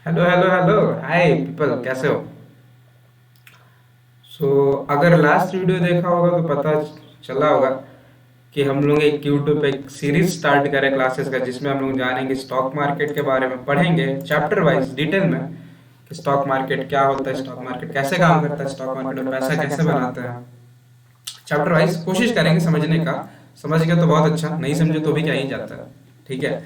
Hello hello hello. Hi people, कैसे हो? अगर लास्ट वीडियो देखा होगा तो पता चला होगा कि हम लोग एक यूट्यूब पे एक सीरीज स्टार्ट करें क्लासेस का, जिसमें हम लोग जानेंगे स्टॉक मार्केट के बारे में, पढ़ेंगे चैप्टर वाइज डिटेल में कि स्टॉक मार्केट क्या होता है, स्टॉक मार्केट कैसे काम करता है, स्टॉक मार्केट में पैसा कैसे बनाते हैं। चैप्टर वाइज कोशिश करेंगे समझने का। समझ गए तो बहुत अच्छा, नहीं समझे तो भी क्या ही जाता है। ठीक है।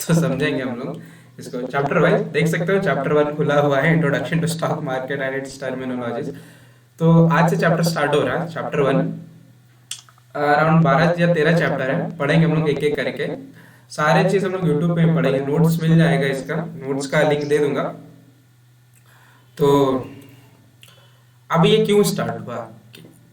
तो समझेंगे हम लोग इसको चैप्टर वाइज। देख सकते हो चैप्टर वन खुला हुआ है, introduction to stock market and its terminologies. तो आज से चैप्टर स्टार्ट हो रहा है, चैप्टर वन। अराउंड 12 या 13 चैप्टर है, पढ़ेंगे हम लोग एक एक करके। सारे चीज हम लोग यूट्यूब पे पढ़ेंगे, नोट्स मिल जाएगा, इसका नोट्स का लिंक दे दूंगा। तो अब ये क्यों स्टार्ट हुआ,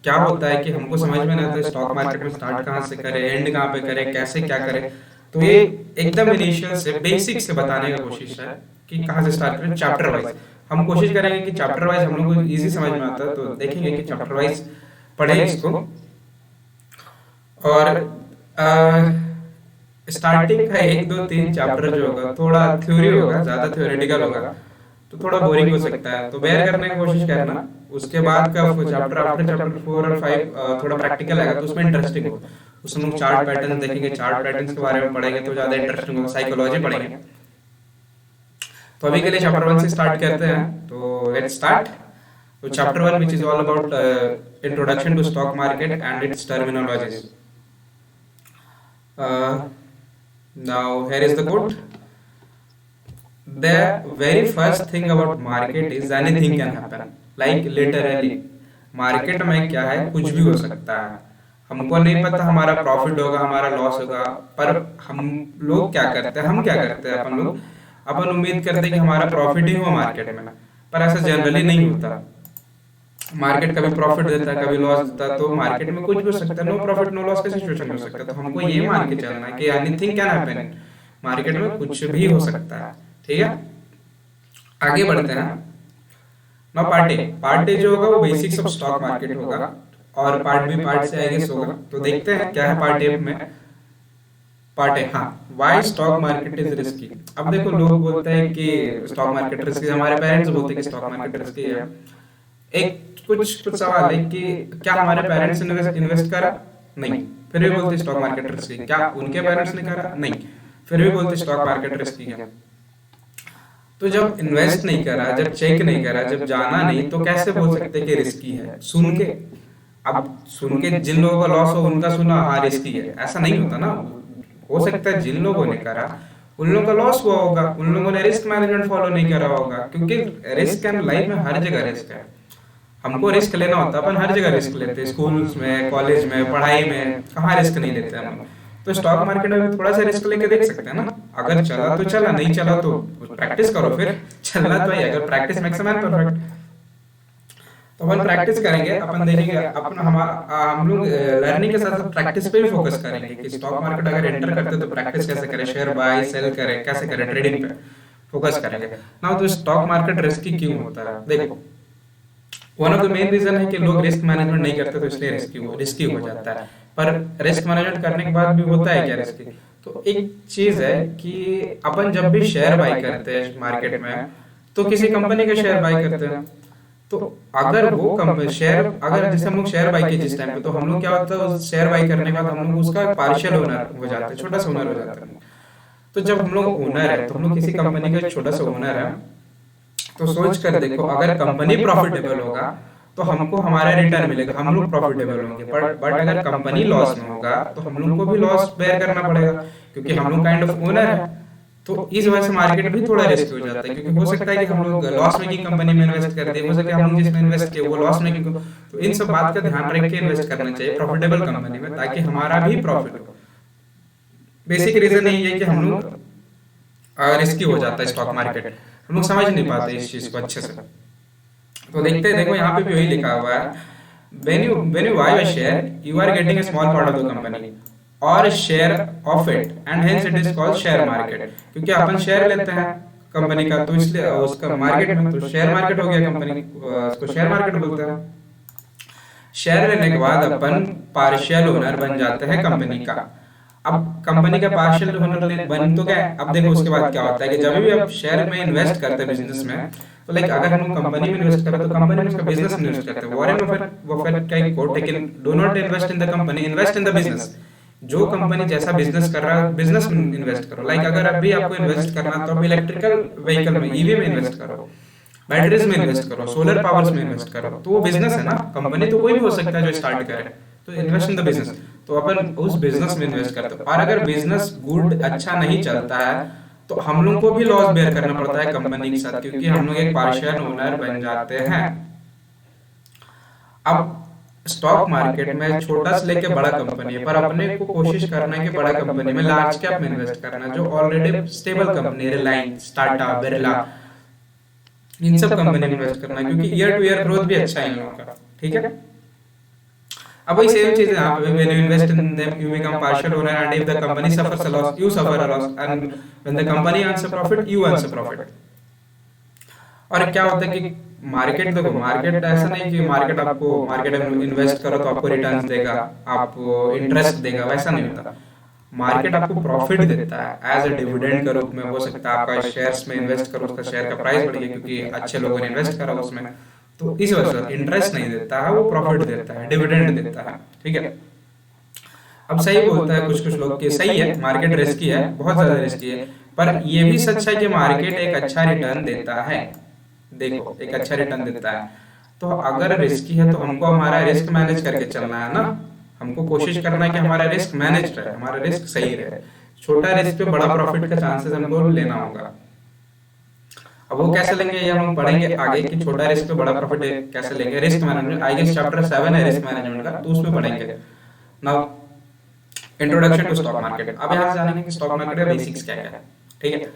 क्या होता है कि हमको समझ में नहीं आता स्टॉक मार्केट में स्टार्ट कहाँ से करें, एंड कहाँ पे करें, कैसे क्या करें। तो ये एकदम इनिशियल से बेसिक से बताने का कोशिश है कि कहाँ से स्टार्ट करें, चैप्टर वाइज। हम कोशिश करेंगे कि चैप्टर वाइज हम लोग को इजी समझ में आता है, तो देखेंगे कि चैप्टर वाइज पढ़ें इसको। और स्टार्टिंग का 1 2 3 चैप्टर जो होगा थोड़ा थ्योरी होगा, ज्यादा थ्योरेटिकल होगा, तो थोड़ा बोरिंग हो सकता है, तो बेयर करने की कोशिश करना। उसके बाद का चैप्टर, आफ्टर चैप्टर 4 और 5 थोड़ा प्रैक्टिकल आएगा, तो उसमें इंटरेस्टिंग होगा। उसमें हम चार्ट पैटर्न देखेंगे, चार्ट पैटर्न्स के बारे में पढ़ेंगे तो ज्यादा इंटरेस्टिंग होगा, साइकोलॉजी पढ़ेंगे। तो अभी के लिए चैप्टर वन से स्टार्ट करते हैं, तो लेट्स स्टार्ट। तो chapter one which is all about introduction to stock market and its terminologies. Now here is the quote. The very first thing about market is anything can happen. Like literally, market में क्या है, कुछ भी हो सकता है। हमको नहीं पता हमारा प्रॉफिट होगा हमारा लॉस होगा, पर हम लोग क्या करते हैं, हम क्या करते हैं, अपन उम्मीद करते हैं कि हमारा प्रॉफिट ही हो मार्केट में। पर ऐसा जनरली नहीं होता। मार्केट कभी प्रॉफिट देता है, कभी लॉस देता है, तो मार्केट में कुछ भी हो सकता है, नो प्रॉफिट नो लॉस का सिचुएशन हो सकता है। तो हमको ये मान के चलना है कि एनीथिंग कैन हैपन, मार्केट में कुछ भी हो सकता है। ठीक है, आगे बढ़ते हैं। ना पार्ट ए जो होगा वो बेसिक्स ऑफ स्टॉक मार्केट होगा, और पार्ट बी पार्ट से आई गेस होगा। तो देखते हैं क्या है पार्ट ए में। पार्ट है, हाँ, Y stock market is risky. अब देखो, लोग बोलते हैं कि स्टॉक मार्केट रिस्की, हमारे पेरेंट्स बोलते हैं कि स्टॉक मार्केट रिस्की है। एक कुछ कुछ सवाल है कि क्या हमारे पेरेंट्स ने इन्वेस्ट इन्वेस्ट करा? नहीं, फिर भी बोलते स्टॉक मार्केट रिस्की। क्या उनके पेरेंट्स ने करा? नहीं, फिर भी बोलते स्टॉक मार्केट रिस्की है। तो जब इन्वेस्ट नहीं करा, जब चेक नहीं करा, जब जाना नहीं, तो कैसे बोल सकते कि रिस्की है सुन के? अब सुन के जिन लोगों का लॉस हो उनका सुना, हाँ रिस्की है, ऐसा नहीं होता ना। हो सकता है जिन लोगों ने करा उन लोगों का लॉस हुआ होगा, उन लोगों ने रिस्क मैनेजमेंट फॉलो नहीं करा होगा, क्योंकि रिस्क एंड लाइफ में हर जगह रिस्क है। हमको रिस्क लेना होता है, अपन हर जगह रिस्क लेते हैं, स्कूल्स में, कॉलेज में, पढ़ाई में, कहाँ रिस्क नहीं लेते हैं हम। तो स्टॉक मार्केट में भी थोड़ा सा रिस्क लेके देख सकते हैं ना। अगर चला तो चला, नहीं चला तो प्रैक्टिस करो, फिर चलना तो है, अगर practice makes a man perfect. तो अपन प्रैक्टिस करेंगे, अपन देखेंगे अपन हम लोग लर्निंग के साथ साथ प्रैक्टिस पे भी फोकस करेंगे कि स्टॉक मार्केट अगर एंटर करते हैं तो प्रैक्टिस कैसे करें, शेयर बाय सेल करें, कैसे करें, ट्रेडिंग पे फोकस करेंगे ना। तो स्टॉक मार्केट रिस्की क्यों होता है, देखो, one of the main reason है कि लोग रिस्क मैनेजमेंट नहीं करते, तो इसलिए रिस्की हो जाता है। पर रिस्क मैनेजमेंट करने के बाद भी होता है क्या रिस्की? तो एक चीज है कि अपन जब भी शेयर बाय करते हैं मार्केट में, तो किसी कंपनी का शेयर बाय करते हैं। तो अगर वो कंपनी शेयर, अगर जैसे हम लोग शेयर बाय किए जिस टाइम पे, तो हम लोग क्या होता है, उस शेयर बाय करने के बाद हम लोग उसका पार्शियल ओनर हो जाते हैं, छोटा सा ओनर हो जाता है। तो जब हम लोग ओनर है, तो हम लोग किसी कंपनी का छोटा सा ओनर है, तो सोच कर देखो, अगर कंपनी प्रॉफिटेबल होगा तो हमको हमारा रिटर्न मिलेगा, हम लोग प्रॉफिटेबल होंगे। बट अगर कंपनी लॉस में होगा तो हम लोग को भी लॉस बेयर करना पड़ेगा, क्योंकि हम लोग काइंड ऑफ ओनर है। तो इस वजह से मार्केट भी थोड़ा रिस्क हो जाता है, क्योंकि हो सकता है कि हम लोग लॉस मेकिंग कंपनी में इन्वेस्ट कर दे, हो सकता है हम लोग जिसमें इन्वेस्ट किए वो लॉस मेकिंग। तो इन सब बात का ध्यान रख के इन्वेस्ट करना चाहिए प्रॉफिटेबल कंपनी में, ताकि हमारा भी प्रॉफिट हो। बेसिक रीजन यही है कि हम लोग रिस्की हो जाता है स्टॉक मार्केट, हम लोग समझ नहीं पाते इस चीज को अच्छे से। तो देखते हैं, देखो यहाँ पे भी वही लिखा हुआ है, when you buy a share you are getting a small part of the company or a share of it and hence it is called share market। क्योंकि अपन शेयर लेते हैं कंपनी का, तो इसलिए उसका मार्केट में, तो शेयर मार्केट हो गया कंपनी, उसको शेयर मार्केट बोलते हैं। शेयर लेने के बाद अपन पार्शियल ओनर बन जाते हैं कंपनी का। अब कंपनी का पार्शियल ओनर बन तो गया, अब देखो उसके बाद क्या होता है कि जब भी आप शेयर में इन्वेस्ट करते हैं बिजनेस में, तो लाइक अगर हम कंपनी में इन्वेस्ट करें तो कंपनी में उसका बिजनेस में इन्वेस्ट करते हैं। वॉरेन बफेट का एक कोट है कि do not invest in the company, invest in the business. जो कंपनी जैसा बिजनेस कर रहा है बिजनेस में इन्वेस्ट करो। लाइक अगर अभी आपको इन्वेस्ट करना तो आप इलेक्ट्रिकल व्हीकल में, ईवी में इन्वेस्ट करो, बैटरीज में इन्वेस्ट करो, सोलर पावर्स में इन्वेस्ट करो, तो वो बिजनेस है ना। कंपनी तो कोई भी हो सकता है जो स्टार्ट करे, तो इन्वेस्ट इन द बिजनेस। तो अपन उस बिजनेस में इन्वेस्ट करते हैं, और अगर बिजनेस गुड अच्छा नहीं चलता है तो हम लोग को भी लॉस बेयर करना पड़ता है कंपनी के साथ, क्योंकि हम लोग एक पार्शियल ओनर बन जाते हैं। अब स्टॉक मार्केट में छोटा से लेके बड़ा कंपनी है, पर अपने को कोशिश करना है कि बड़ा कंपनी में, लार्ज कैप में इन्वेस्ट करना है, जो ऑलरेडी स्टेबल कंपनी है, रिलायंस, टाटा, बिरला, इन सब कंपनी में इन्वेस्ट करना है, क्योंकि ईयर टू ईयर ग्रोथ भी अच्छा है इन लोगों का। ठीक है, अब वही सेम चीज है यहाँ पे, when you invest in them you become partial owner, and if the company suffers a loss you suffer a loss, and when the company earns a profit you earn a profit। और क्या होता है कि market, देखो market ऐसा नहीं कि market आपको, मार्केट में इन्वेस्ट करो तो आपको रिटर्न्स देगा, आपको इंटरेस्ट देगा, वैसा नहीं होता। मार्केट आपको प्रॉफिट देता है एज ए डिविडेंड के रूप में। हो सकता है आपका शेयर्स में इन्वेस्ट करो, उसका शेयर का प्राइस बढ़ गया क्योंकि अच्छे लोगों ने इन्वेस्ट करा उसमें, तो इस वजह से इंटरेस्ट नहीं देता है, वो प्रॉफिट देता है, डिविडेंड देता है। ठीक है, अब सही बोलता है कुछ कुछ लोग कि सही है मार्केट रिस्की है, बहुत ज्यादा रिस्की है, पर ये भी सच है कि मार्केट एक अच्छा रिटर्न देता है। देखो एक अच्छा रिटर्न देता है, तो अगर रिस्की है तो हमको हमारा रिस्क मैनेज करके चलना है ना। हमको कोशिश करना है कि हमारा रिस्क मैनेज रहे, हमारा रिस्क सही रहे। छोटा रिस्क पे बड़ा प्रॉफिट का चांसेस हमको लेना होगा। अब वो कैसे लेंगे ये हम पढ़ेंगे आगे कि छोटा रिस्क पे बड़ा प्रॉफिट कैसे लेंगे। Risk management I guess chapter 7 है रिस्क मैनेजमेंट का, तो उसमें पढ़ेंगे। Now introduction to stock market. अब यहाँ जानेंगे कि स्टॉक मार्केट का बेसिक्स क्या क्या है। ठीक है,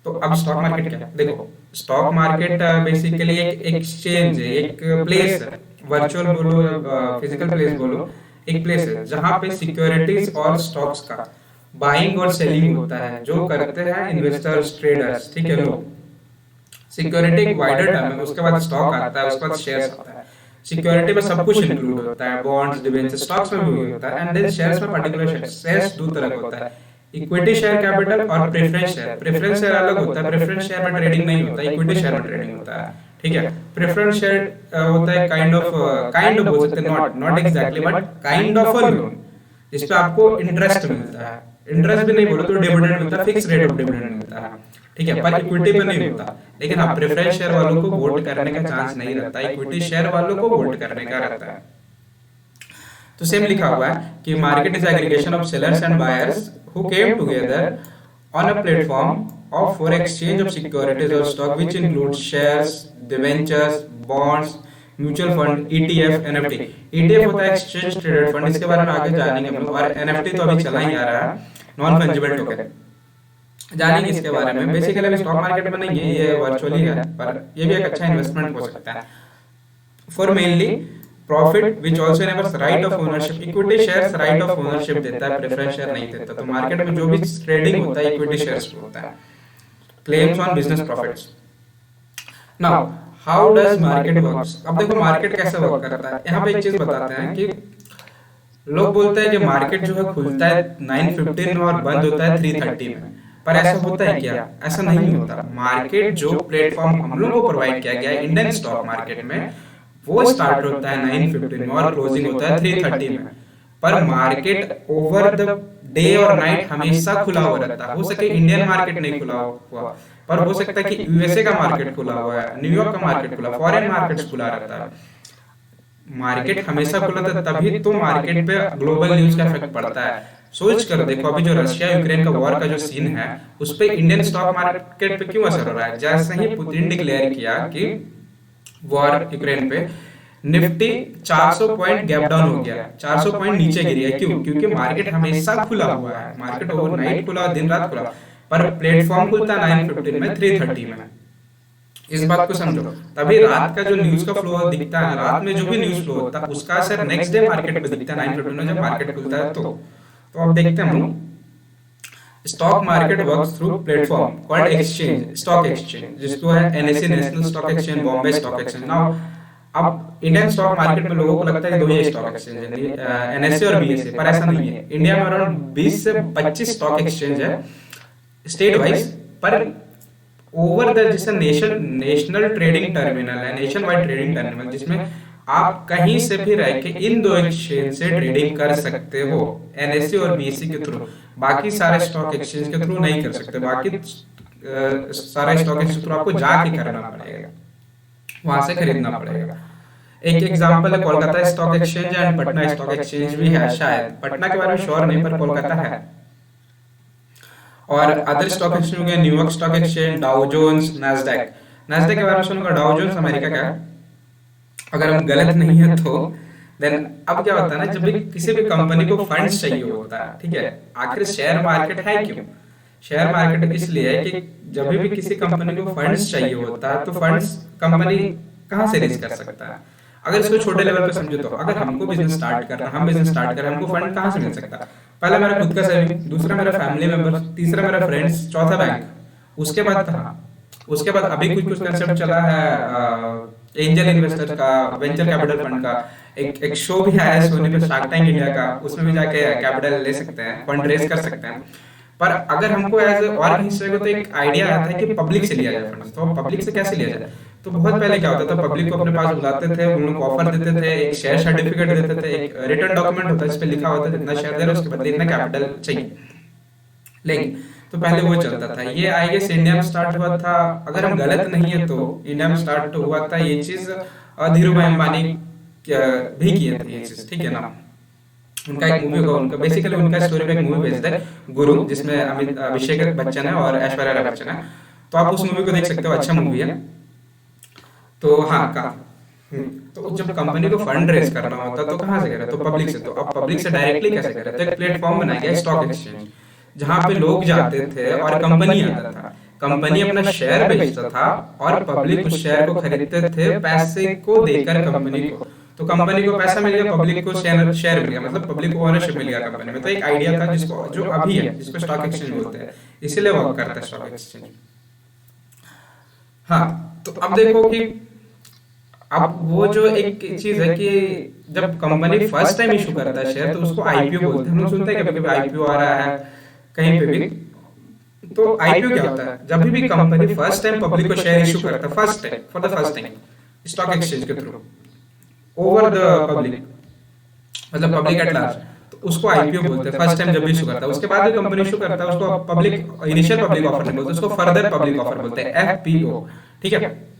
तो अब स्टॉक मार्केट क्या है, देखो स्टॉक मार्केट बेसिकली एक एक्सचेंज है, एक प्लेस है, वर्चुअल बोलो फिजिकल प्लेस बोलो, एक प्लेस है जहाँ पे सिक्योरिटीज और स्टॉक्स का बाइंग और सेलिंग होता है, जो करते हैं इन्वेस्टर्स, ट्रेडर्स। ठीक है, लोग सिक्योरिटी एक वाइडर टर्म है, उसके बाद स्टॉक आता है, उसके बाद शेयर्स आता है। सिक्योरिटी में सब कुछ इंक्लूड होता है, बॉन्ड्स, डिबेंचर, स्टॉक्स में भी होता है, एंड देन शेयर्स में पर्टिकुलर शेयर्स दो तरह का होता है, इक्विटी शेयर कैपिटल और प्रेफरेंस शेयर। प्रेफरेंस शेयर अलग होता है, प्रेफरेंस शेयर में ट्रेडिंग नहीं होता, इक्विटी शेयर में ट्रेडिंग होता है। ठीक है, प्रेफरेंस शेयर होता है काइंड ऑफ बोल सकते हैं, not exactly but kind of a loan, जिसपे आपको इंटरेस्ट मिलता है। इंटरेस्ट भी नहीं बोलो तो डिविडेंड मिलता है, फिक्स रेट ऑफ डिविडेंड मिलता है। ठीक है, पर इक्विटी पे नहीं होता। लेकिन हाँ, प्रेफरेंस शेयर वालों को वोट करने का चांस नहीं रहता, इक्विटी शेयर वालों को वोट करने का रहता है। तो सेम लिखा हुआ है कि market is aggregation of sellers and buyers who came together on a platform of for exchange of securities or stock which includes shares, debentures, bonds, mutual fund, ETF, NFT। ETF होता है exchange traded fund, इसके बारे में आगे जानेंगे हम लोग। और NFT तो अभी चला ही आ रहा है, नॉन फंजिबल टोकन, जानेंगे इसके बारे में। बेसिकली अभी स्टॉक मार्केट में नहीं है, ये वर्चुअली है, पर ये भी एक अच्छा इन्वेस्टमेंट हो सकता है for mainly profit which also enables right of ownership. Equity shares right of ownership देता है, प्रेफरेंस शेयर नहीं देता। तो मार्केट में जो भी ट्रेडिंग होता है इक्विटी शेयर्स पे होता है। Claims on business profits. Now how does market works. अब देखो मार्केट कैसे वर्क करता है, यहाँ पे एक चीज बताते हैं कि लोग बोलते हैं कि मार्केट जो है खुलता है 9:15 में और बंद होता है 3:30 में, पर ऐसा होता है क्या? ऐसा नहीं होता। मार्केट जो प्लेटफॉर्म हम लोगों को प्रोवाइड किया गया है इंडियन स्टॉक मार्केट में, वो स्टार्ट होता है 9:15 में और क्लोजिंग होता है 3:30 में। पर मार्केट ओवर द डे और नाइट हमेशा खुला हुआ रहता है। हो सके इंडियन मार्केट नहीं खुला हुआ, पर हो सकता है कि यूएसए का मार्केट खुला हुआ है, न्यूयॉर्क का मार्केट खुला, फॉरेन मार्केट्स खुला रहता है। मार्केट हमेशा खुला था, तभी तो मार्केट पे ग्लोबल न्यूज का इफेक्ट पड़ता है। सोच कर देखो अभी जो रशिया यूक्रेन का वॉर का जो सीन है, उस पे इंडियन स्टॉक मार्केट पे क्यों असर हो रहा है? जैसे ही पुतिन डिक्लेयर किया कि वॉर यूक्रेन पे, निफ्टी 400 पॉइंट गैप डाउन हो गया, 400 पॉइंट नीचे गिरी है। क्यों? क्योंकि मार्केट हमेशा खुला हुआ है, मार्केट ओवरनाइट खुला, दिन रात खुला, पर प्लेटफॉर्म खुलता 9:15 में 3:30 में। इस बात को समझो, तभी रात का जो न्यूज का फ्लो दिखता है, रात में जो भी न्यूज फ्लो होता है उसका असर नेक्स्ट डे मार्केट पे दिखता है 9:15 में जब मार्केट खुलता है। तो अब देखते हैं हम stock market works through platform called exchange, stock exchange, जिसको है NSE national stock exchange, Bombay stock exchange. Now अब इंडियन स्टॉक मार्केट में लोगों को लगता है कि दो ही स्टॉक एक्सचेंज है, एनएससी और बीएससी, पर ऐसा नहीं है। इंडिया में अराउंड 20 से 25 स्टॉक एक्सचेंज है स्टेट वाइज, पर ओवर द जैसे नेशनल ट्रेडिंग टर्मिनल है, नेशन वाइड ट्रेडिंग टर्मिनल, जिसमें आप कहीं से भी रह के इन दो एक्सचेंज से ट्रेडिंग कर सकते हो, एनएससी और बीएससी के थ्रू। बाकी सारे स्टॉक एक्सचेंज के थ्रू नहीं कर सकते। बाकी सारे स्टॉक एक्सचेंज के थ्रू आपको जाके करना पड़ेगा, वहां से खरीदना पड़ेगा। एक एग्जांपल है Kolkata stock exchange and Patna stock exchange भी है, शायद पटना के बारे में श्योर नहीं, पर कोलकाता है। और अदर स्टॉक एक्सचेंज हो गए New York stock exchange, Dow Jones, Nasdaq. Nasdaq के बारे में सुनूंगा, डाउ जोन्स अमेरिका का है, अगर हम गलत नहीं है तो। देन अब क्या होता है ना, जब भी किसी भी कंपनी को फंड्स चाहिए होता है, ठीक है, आखिर शेयर मार्केट है क्यों? शेयर मार्केट इसलिए है कि जब भी किसी कंपनी को फंड्स चाहिए होता है तो फंड्स कंपनी कहाँ से रेज कर सकता है? अगर इसको छोटे लेवल पे समझो तो अगर हमको बिजनेस स्टार्ट करना, हम बिजनेस स्टार्ट करें, हमको फंड कहाँ से मिल सकता है? पहला मेरा खुद का सेविंग, दूसरा मेरा फैमिली मेंबर, तीसरा मेरा फ्रेंड्स, चौथा बैंक, उसके बाद कहाँ? उसके बाद अभी कुछ कुछ कंसेप्ट चला है एंजल इन्वेस्टर का, वेंचर कैपिटल फंड का। एक शो भी आया है सोनी पे, शार्क टैंक इंडिया का, उसमें भी जाके कैपिटल ले सकते हैं, फंड रेज कर सकते हैं। पर अगर हमको एज और कहीं से तो एक आइडिया आता है कि पब्लिक से लिया जाए फंड, तो पब्लिक से कैसे लिया जाए? तो बहुत पहले क्या होता था, पब्लिक को अपने पास बुलाते थे, उन लोग को ऑफर देते थे, एक शेयर सर्टिफिकेट देते थे, एक रिटर्न डॉक्यूमेंट होता है जिस पे लिखा होता है जितना शेयर दे रहे हो उसके बदले इतना कैपिटल चाहिए। लेकिन तो पहले वो चलता था, ये आई गेस इंडिया में स्टार्ट हुआ था, अगर हम गलत नहीं है तो इंडिया में स्टार्ट हुआ था ये चीज धीरू भाई अंबानी भी किए थे ये चीज, ठीक है ना। उनका एक मूवी होगा, उनका बेसिकली उनका स्टोरी पे एक मूवी बेस्ड है, गुरु, जिसमें अभिषेक बच्चन है और ऐश्वर्या राय बच्चन है। तो आप उस मूवी को देख सकते हो, अच्छा मूवी है। तो हाँ का तो जब कंपनी को फंड रेज करना होता तो कहाँ से करे? तो पब्लिक से। तो अब पब्लिक से डायरेक्टली कैसे करे? तो एक प्लेटफॉर्म बनाया गया स्टॉक एक्सचेंज, जहाँ पे लोग जाते थे और कंपनी आता था, कंपनी अपना शेयर बेचता था और पब्लिक उस शेयर को खरीदते थे पैसे को देकर कंपनी को। तो कंपनी को पैसा मिल गया, पब्लिक को शेयर मिल गया, मतलब पब्लिक को ओनरशिप मिल गया कंपनी में। तो एक आइडिया था जिसको जो अभी है, जिसको स्टॉक एक्सचेंज बोलते हैं, इसीलिए वर्क करता है स्टॉक एक्सचेंज। हाँ, तो अब देखो कि अब वो जो एक चीज है कि जब कंपनी फर्स्ट टाइम इशू करता है शेयर तो उसको आईपीओ बोलते हैं। हम लोग सुनते हैं कभी-कभी आईपीओ आ रहा है कहीं पे भी। तो आईपीओ क्या होता है? जब भी कंपनी फर्स्ट टाइम पब्लिक को शेयर इशू करता है, first time, for the first time, stock exchange के थ्रू ओवर द पब्लिक, मतलब पब्लिक एट लार्ज, तो उसको आईपीओ बोलते हैं। फर्स्ट टाइम जब भी इशू करता है, उसके बाद जो कंपनी इशू करता है उसको पब्लिक इनिशियल पब्लिक ऑफर नहीं बोलते, उसको फर्दर पब्लिक ऑफर बोलते हैं, एफपीओ, ठीक है।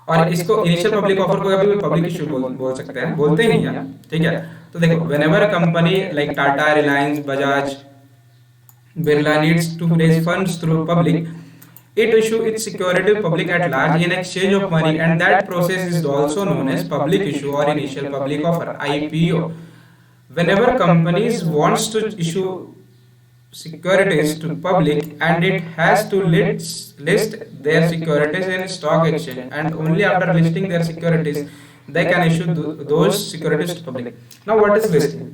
और इसको इनिशियल पब्लिक ऑफर को कभी भी पब्लिक इशू बोल सकते हैं, बोलते ही हैं, ठीक है। तो देखो, whenever a company like Tata, Reliance, Bajaj, Birla needs to raise funds through public, it issue its security public at large in exchange of money, and that process is also known as public issue or initial public offer, IPO. Whenever companies wants to issue securities to public, and it has to list their securities in stock exchange, and only after listing their securities they can issue those securities to public. Now what is listing?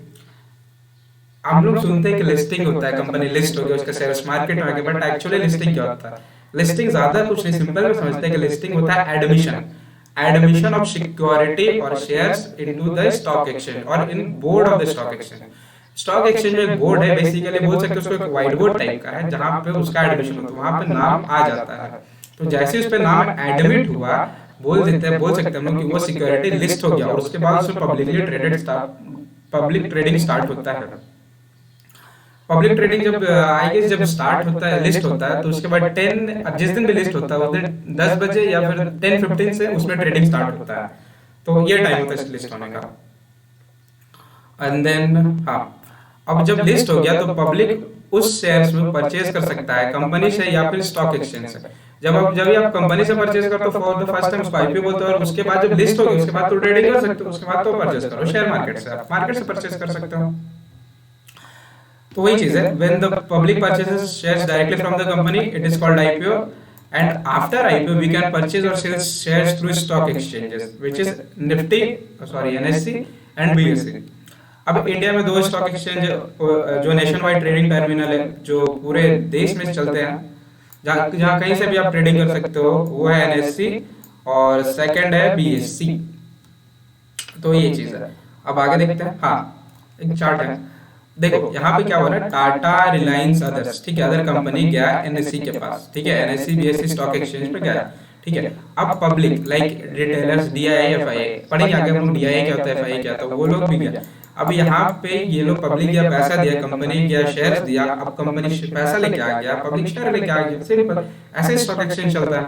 हम लोग सुनते हैं कि listing होता है, company list हो गई, उसका शेयर्स मार्केट में आ गया, बट एक्चुअली लिस्टिंग क्या होता है? लिस्टिंग ज्यादा कुछ नहीं, सिंपल में समझते हैं कि लिस्टिंग होता है एडमिशन ऑफ सिक्योरिटी और shares into the stock exchange और in board of the stock exchange. Stock exchange में एक बोर्ड है, बेसिकली बोल सकते हो उसको, एक व्हाइट बोर्ड टाइप का है जहां पे उसका एडमिशन होता है, वहां पे नाम आ जाता है। तो जैसे उस पे नाम एडमिट हुआ, बोल सकते हैं हम लोग कि वो सिक्योरिटी लिस्ट हो गया, और उसके बाद उसमें पब्लिक ट्रेडिंग स्टार्ट होता है। पब्लिक ट्रेडिंग जब आई गेस जब स्टार्ट होता है, लिस्ट होता है, तो उसके बाद 10 जिस दिन भी लिस्ट होता है उस दिन 10 बजे या फिर 10:15 से उसमें ट्रेडिंग स्टार्ट होता है। तो ये टाइम होता है लिस्ट होने का। एंड देन हाँ, अब जब लिस्ट हो गया तो पब्लिक उस शेयर्स में परचेज कर सकता है कंपनी से या फिर स्टॉक एक्सचेंज से। जब आप कंपनी से परचेज करते हो फॉर द फर्स्ट टाइम उसको आईपीओ बोलते हो, और उसके बाद जब लिस्ट हो गई उसके बाद तो ट्रेडिंग कर सकते हो, उसके बाद तो परचेज करो शेयर मार्केट से परचेज कर सकते हो। तो वही चीज है, when the public purchases shares directly from the company, it is called IPO, and after IPO we can purchase or sell shares through stock exchanges, which is NSE and BSE. अब India में दो stock exchange जो nation wide trading terminal है, जो पूरे देश में चलते हैं, जहाँ कहीं से भी आप ट्रेडिंग कर सकते हो, वो है NSE और सेकंड है BSC। तो ये चीज है। अब आगे देखते हैं। हाँ, एक चार्ट है। देखो यहाँ पे क्या हो रहा है, टाटा, रिलायंस, अदर्स, ठीक है, अदर कंपनी गया NSE के पास, ठीक है, NSE BSE स्टॉक एक्सचेंज पे गया, ठीक है। अब public like retailers, DII, FII, पढ़ेंगे आगे हम लोग DII क्या होता है, FII क्या होता है, वो लोग भी गया। अब यहाँ पे ये लोग पब्लिक गया, पैसा दिया, कंपनी गया, शेयर्स दिया, अब कंपनी पैसा लेके आ गया, पब्लिक शेयर लेके आ गया, सिंपल। ऐसे स्टॉक एक्सचेंज चलता है।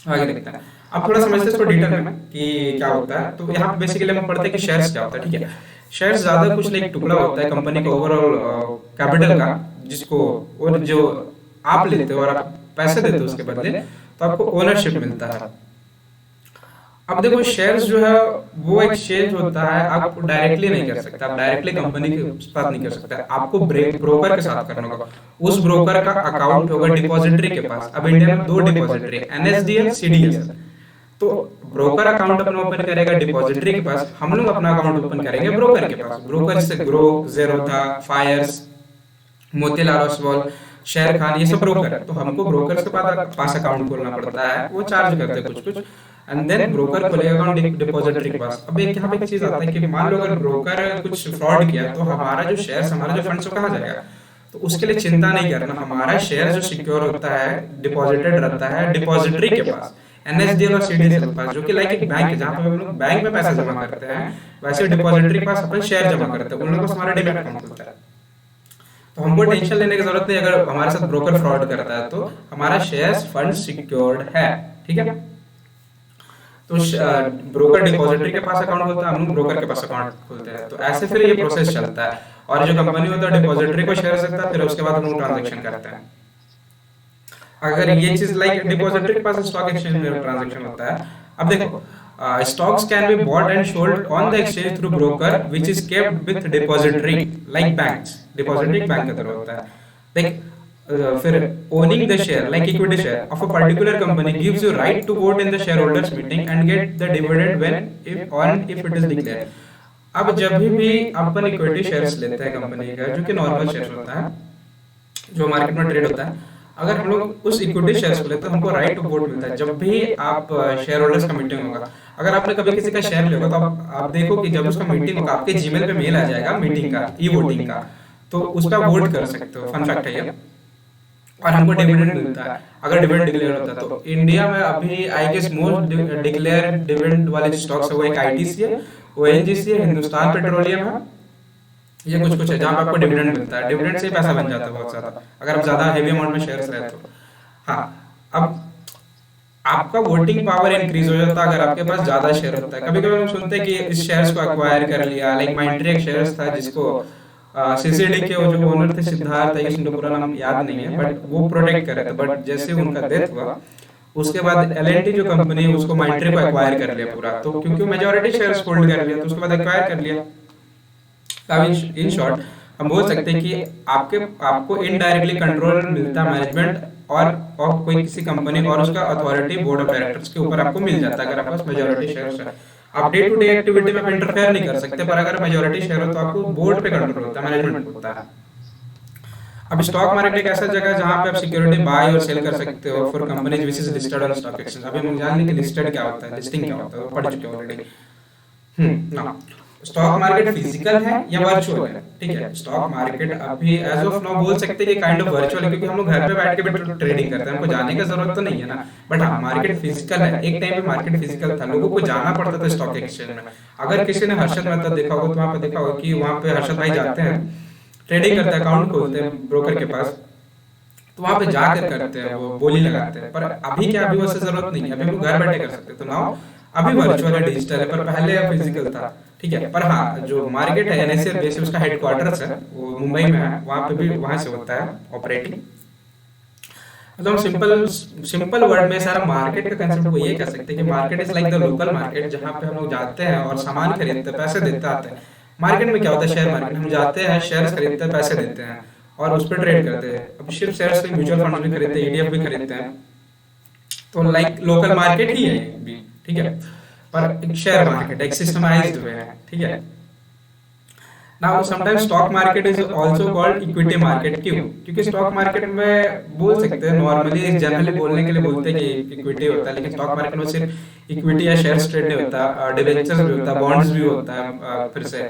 आगे देखते हैं। अब थोड़ा समझते हैं इसको डिटेल में कि क्या होता है। तो यहाँ पे बेसिकली हम पढ़ते हैं कि शेयर्स क्या होता है, ठीक है। शेयर्स ज्यादा कुछ नहीं, एक टुकड़ा होता है कंपनी का ओवरऑल कैपिटल का, जिसको, और जो आप लेते हो और आप पैसे देते हो उसके बदले, तो आपको ओनरशिप मिलता है। अब देखो शेयर्स जो है वो एक्सचेंज होता है, आप डायरेक्टली नहीं कर सकते, आप डायरेक्टली कंपनी के साथ नहीं कर सकते, आपको ब्रोकर के साथ करना होगा। उस ब्रोकर का अकाउंट होगा डिपॉजिटरी के पास। अब इंडिया में दो डिपॉजिटरी, NSDL, CDSL। तो ब्रोकर अकाउंट अपना ओपन करेगा डिपॉजिटरी के पास, हम लोग अपना अकाउंट ओपन करेंगे ब्रोकर के पास। ब्रोकर से ग्रो, जेरोधा, फायर्स, मोतीलाल ओसवाल, शेर खान, ये सब ब्रोकर है। तो हमको ब्रोकर के पास अकाउंट खोलना पड़ता है, वो चार्ज करते हैं कुछ कुछ, एंड देन ब्रोकर खोलेगा अकाउंट डिपॉजिटरी के पास। अब एक यहाँ पे एक चीज आता है कि मान लो अगर ब्रोकर कुछ फ्रॉड किया, तो हमारा जो शेयर, हमारा जो फंड्स कहाँ जाएगा। तो उसके लिए चिंता नहीं करना, हमारा शेयर जो सिक्योर होता है, डिपॉजिटेड रहता है डिपॉजिटरी के पास, NSDL और CDSL के पास, जो कि लाइक एक बैंक है, जहाँ पे हम लोग बैंक में पैसा जमा करते हैं, वैसे डिपॉजिटरी के पास अपन शेयर जमा करते हैं, उन लोगों को हमारा डीमैट अकाउंट होता है। तो हमको टेंशन लेने की जरूरत नहीं अगर हमारे साथ ब्रोकर फ्रॉड करता है, तो हमारा शेयर फंड सिक्योर्ड है, ठीक है। तो ब्रोकर डिपॉजिटरी के पास अकाउंट होता है, हम लोग ब्रोकर के पास अकाउंट खोलते हैं। तो ऐसे फिर ये प्रोसेस चलता है, और जो कंपनी होता है डिपॉजिटरी को शेयर सकता है, फिर उसके बाद हम लोग ट्रांजेक्शन करते हैं। अगर ये चीज लाइक डिपॉजिटरी के पास स्टॉक एक्सचेंज में ट्रांजैक्शन होता है। अब देखो stocks can be bought and sold on the exchange through broker which is kept with depository like banks। depository bank की तरह होता है। like फिर owning the share like equity share of a particular company gives you right to vote in the shareholders meeting and get the dividend when if it is declared। अब जब भी अपन equity shares लेते हैं company का, जो कि normal share होता है, जो मार्केट में ट्रेड होता है, अगर हम लोग उस इक्विटी शेयर्स को लेते हैं तो हमको राइट टू वोट मिलता है। जब भी आप शेयर होल्डर्स का मीटिंग होगा, अगर आपने कभी किसी का शेयर लिया होगा, तो आप देखो कि जब उसका मीटिंग होगा, आपके जीमेल पे मेल आ जाएगा मीटिंग का, ई वोटिंग का, तो उस पर वोट कर सकते हो। फन फैक्ट है ये। और हमको डिविडेंड मिलता है अगर डिविडेंड डिक्लेयर होता है। तो इंडिया में अभी I guess most declare dividend वाले स्टॉक्स है वो एक ITC है, ONGC है, हिंदुस्तान पेट्रोलियम है, ये कुछ कुछ है जहाँ पे आपको डिविडेंड मिलता है। डिविडेंड से ही पैसा बन जाता है बहुत ज्यादा, अगर आप ज्यादा हेवी अमाउंट में शेयर्स रहे तो। हाँ, अब आपका वोटिंग पावर इंक्रीज हो जाता है अगर आपके पास ज्यादा शेयर होता है। कभी कभी हम सुनते हैं कि इस शेयर्स को एक्वायर कर लिया, लाइक माइंट्री एक शेयर्स था जिसको CCD के जो ओनर थे सिद्धार्थ, उनका पूरा नाम याद नहीं है, बट वो प्रोटेक्ट कर रहे थे। बट जैसे उनका डेथ हुआ, उसके बाद L&T जो कंपनी है उसको माइंट्री को एक्वायर कर लिया पूरा, तो क्योंकि मेजॉरिटी शेयर्स होल्ड कर लिया, तो उसके बाद एक्वायर कर लिया। अब इन शॉर्ट हम बोल सकते हैं कि आपको इनडायरेक्टली कंट्रोल मिलता है मैनेजमेंट और कोई किसी कंपनी और उसका अथॉरिटी बोर्ड ऑफ डायरेक्टर्स के ऊपर आपको मिल जाता है अगर आपके पास मेजॉरिटी शेयर्स है। आप डे टू डे एक्टिविटी में इंटरफेयर नहीं कर सकते, पर अगर मेजॉरिटी शेयर हो तो आपको बोर्ड पे कंट्रोल होता है, मैनेजमेंट होता है। अब स्टॉक मार्केट एक ऐसा जगह है जहां पे आप सिक्योरिटी बाय और सेल कर सकते हो for companies which is listed on stock exchange. अभी हम जान लें कि लिस्टेड क्या होता है, लिस्टिंग क्या होता है, वो पढ़ चुके हैं ऑलरेडी। ना स्टॉक मार्केट फिजिकल है या वर्चुअल है, ठीक है। स्टॉक मार्केट अभी एज ऑफ नाउ बोल सकते हैं कि काइंड ऑफ वर्चुअल है, क्योंकि हम लोग घर पे बैठ के भी ट्रेडिंग करते हैं, हमको जाने की जरूरत तो नहीं है ना। बट हाँ, मार्केट फिजिकल है। एक टाइम पे मार्केट फिजिकल था, लोगों को जाना पड़ता था स्टॉक एक्सचेंज में। अगर किसी ने हर्षद मेहता देखा होगा तो वहां पे देखा होगा कि वहां पे हर्षद भाई जाते हैं, ट्रेडिंग करते हैं, अकाउंट खोलते हैं ब्रोकर के पास, तो वहां पे जाकर करते हैं, वो बोली लगाते हैं। पर अभी क्या, अभी वैसे जरूरत नहीं है, अभी हम लोग घर बैठे कर सकते हैं। तो नाउ अभी वर्चुअल है, डिजिटल है, पर पहले फिजिकल था, ठीक है। पर हाँ, जो मार्केट है NSE बेस उसका हेडक्वार्टर्स है वो मुंबई में है, वहां पे भी वहां से होता है ऑपरेटिंग। मतलब सिंपल वर्ड में सारा मार्केट का कंसेप्ट को ये कह सकते हैं कि market is like the local market, जहाँ पे हम लोग जाते हैं और सामान खरीदते हैं, पैसे देते आते हैं। मार्केट में क्या होता है, शेयर मार्केट हम जाते हैं, शेयर खरीदते हैं, पैसे देते हैं और उस पर ट्रेड करते हैं। अब सिर्फ शेयर से म्यूचुअल फंड भी खरीदते हैं, ETF भी खरीदते हैं, तो लाइक लोकल मार्केट ही है भी, ठीक है। पर एक शेयर मार्केट एक सिस्टमाइज्ड वे है, ठीक है। Now sometimes stock market is also called equity market, क्यों? क्योंकि स्टॉक मार्केट में बोल सकते हैं, नॉर्मली जनरली बोलने के लिए बोलते हैं कि इक्विटी होता है, लेकिन स्टॉक मार्केट में सिर्फ इक्विटी या शेयर्स ट्रेड नहीं होता, डिबेंचर्स भी होता है, बॉन्ड्स भी होता है, फिर से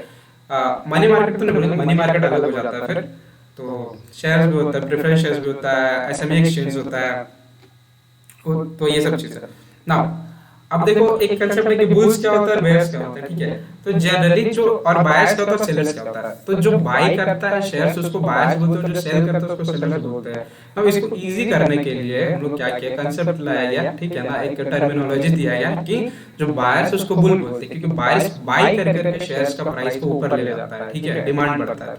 मनी मार्केट तो नहीं बोलेंगे, मनी मार्केट अलग हो जाता है फिर, तो शेयर्स भी होता है, प्रेफरेंस शेयर्स भी होता है, एसएमई एक्सचेंज होता है, तो ये सब चीजें। नाउ अब देखो, एक कंसेप्ट है कि बुल्स क्या होता है और बेयर्स क्या होता है, ठीक है? तो जनरली जो, और बायर्स क्या होता है, सेलर्स क्या होता है। तो जो बाय करता है शेयर्स उसको बायर्स बोलते हैं, जो सेल करता है उसको सेलर्स बोलते हैं। अब इसको इजी करने के लिए हम लोग क्या किया, कंसेप्ट लाया गया, ठीक है ना, एक टर्मिनोलॉजी दिया गया कि जो बायर्स उसको बुल बोलते हैं, क्योंकि बायर्स बाय कर करके शेयर्स का प्राइस को ऊपर ले जाता है, ठीक है, डिमांड बढ़ता है।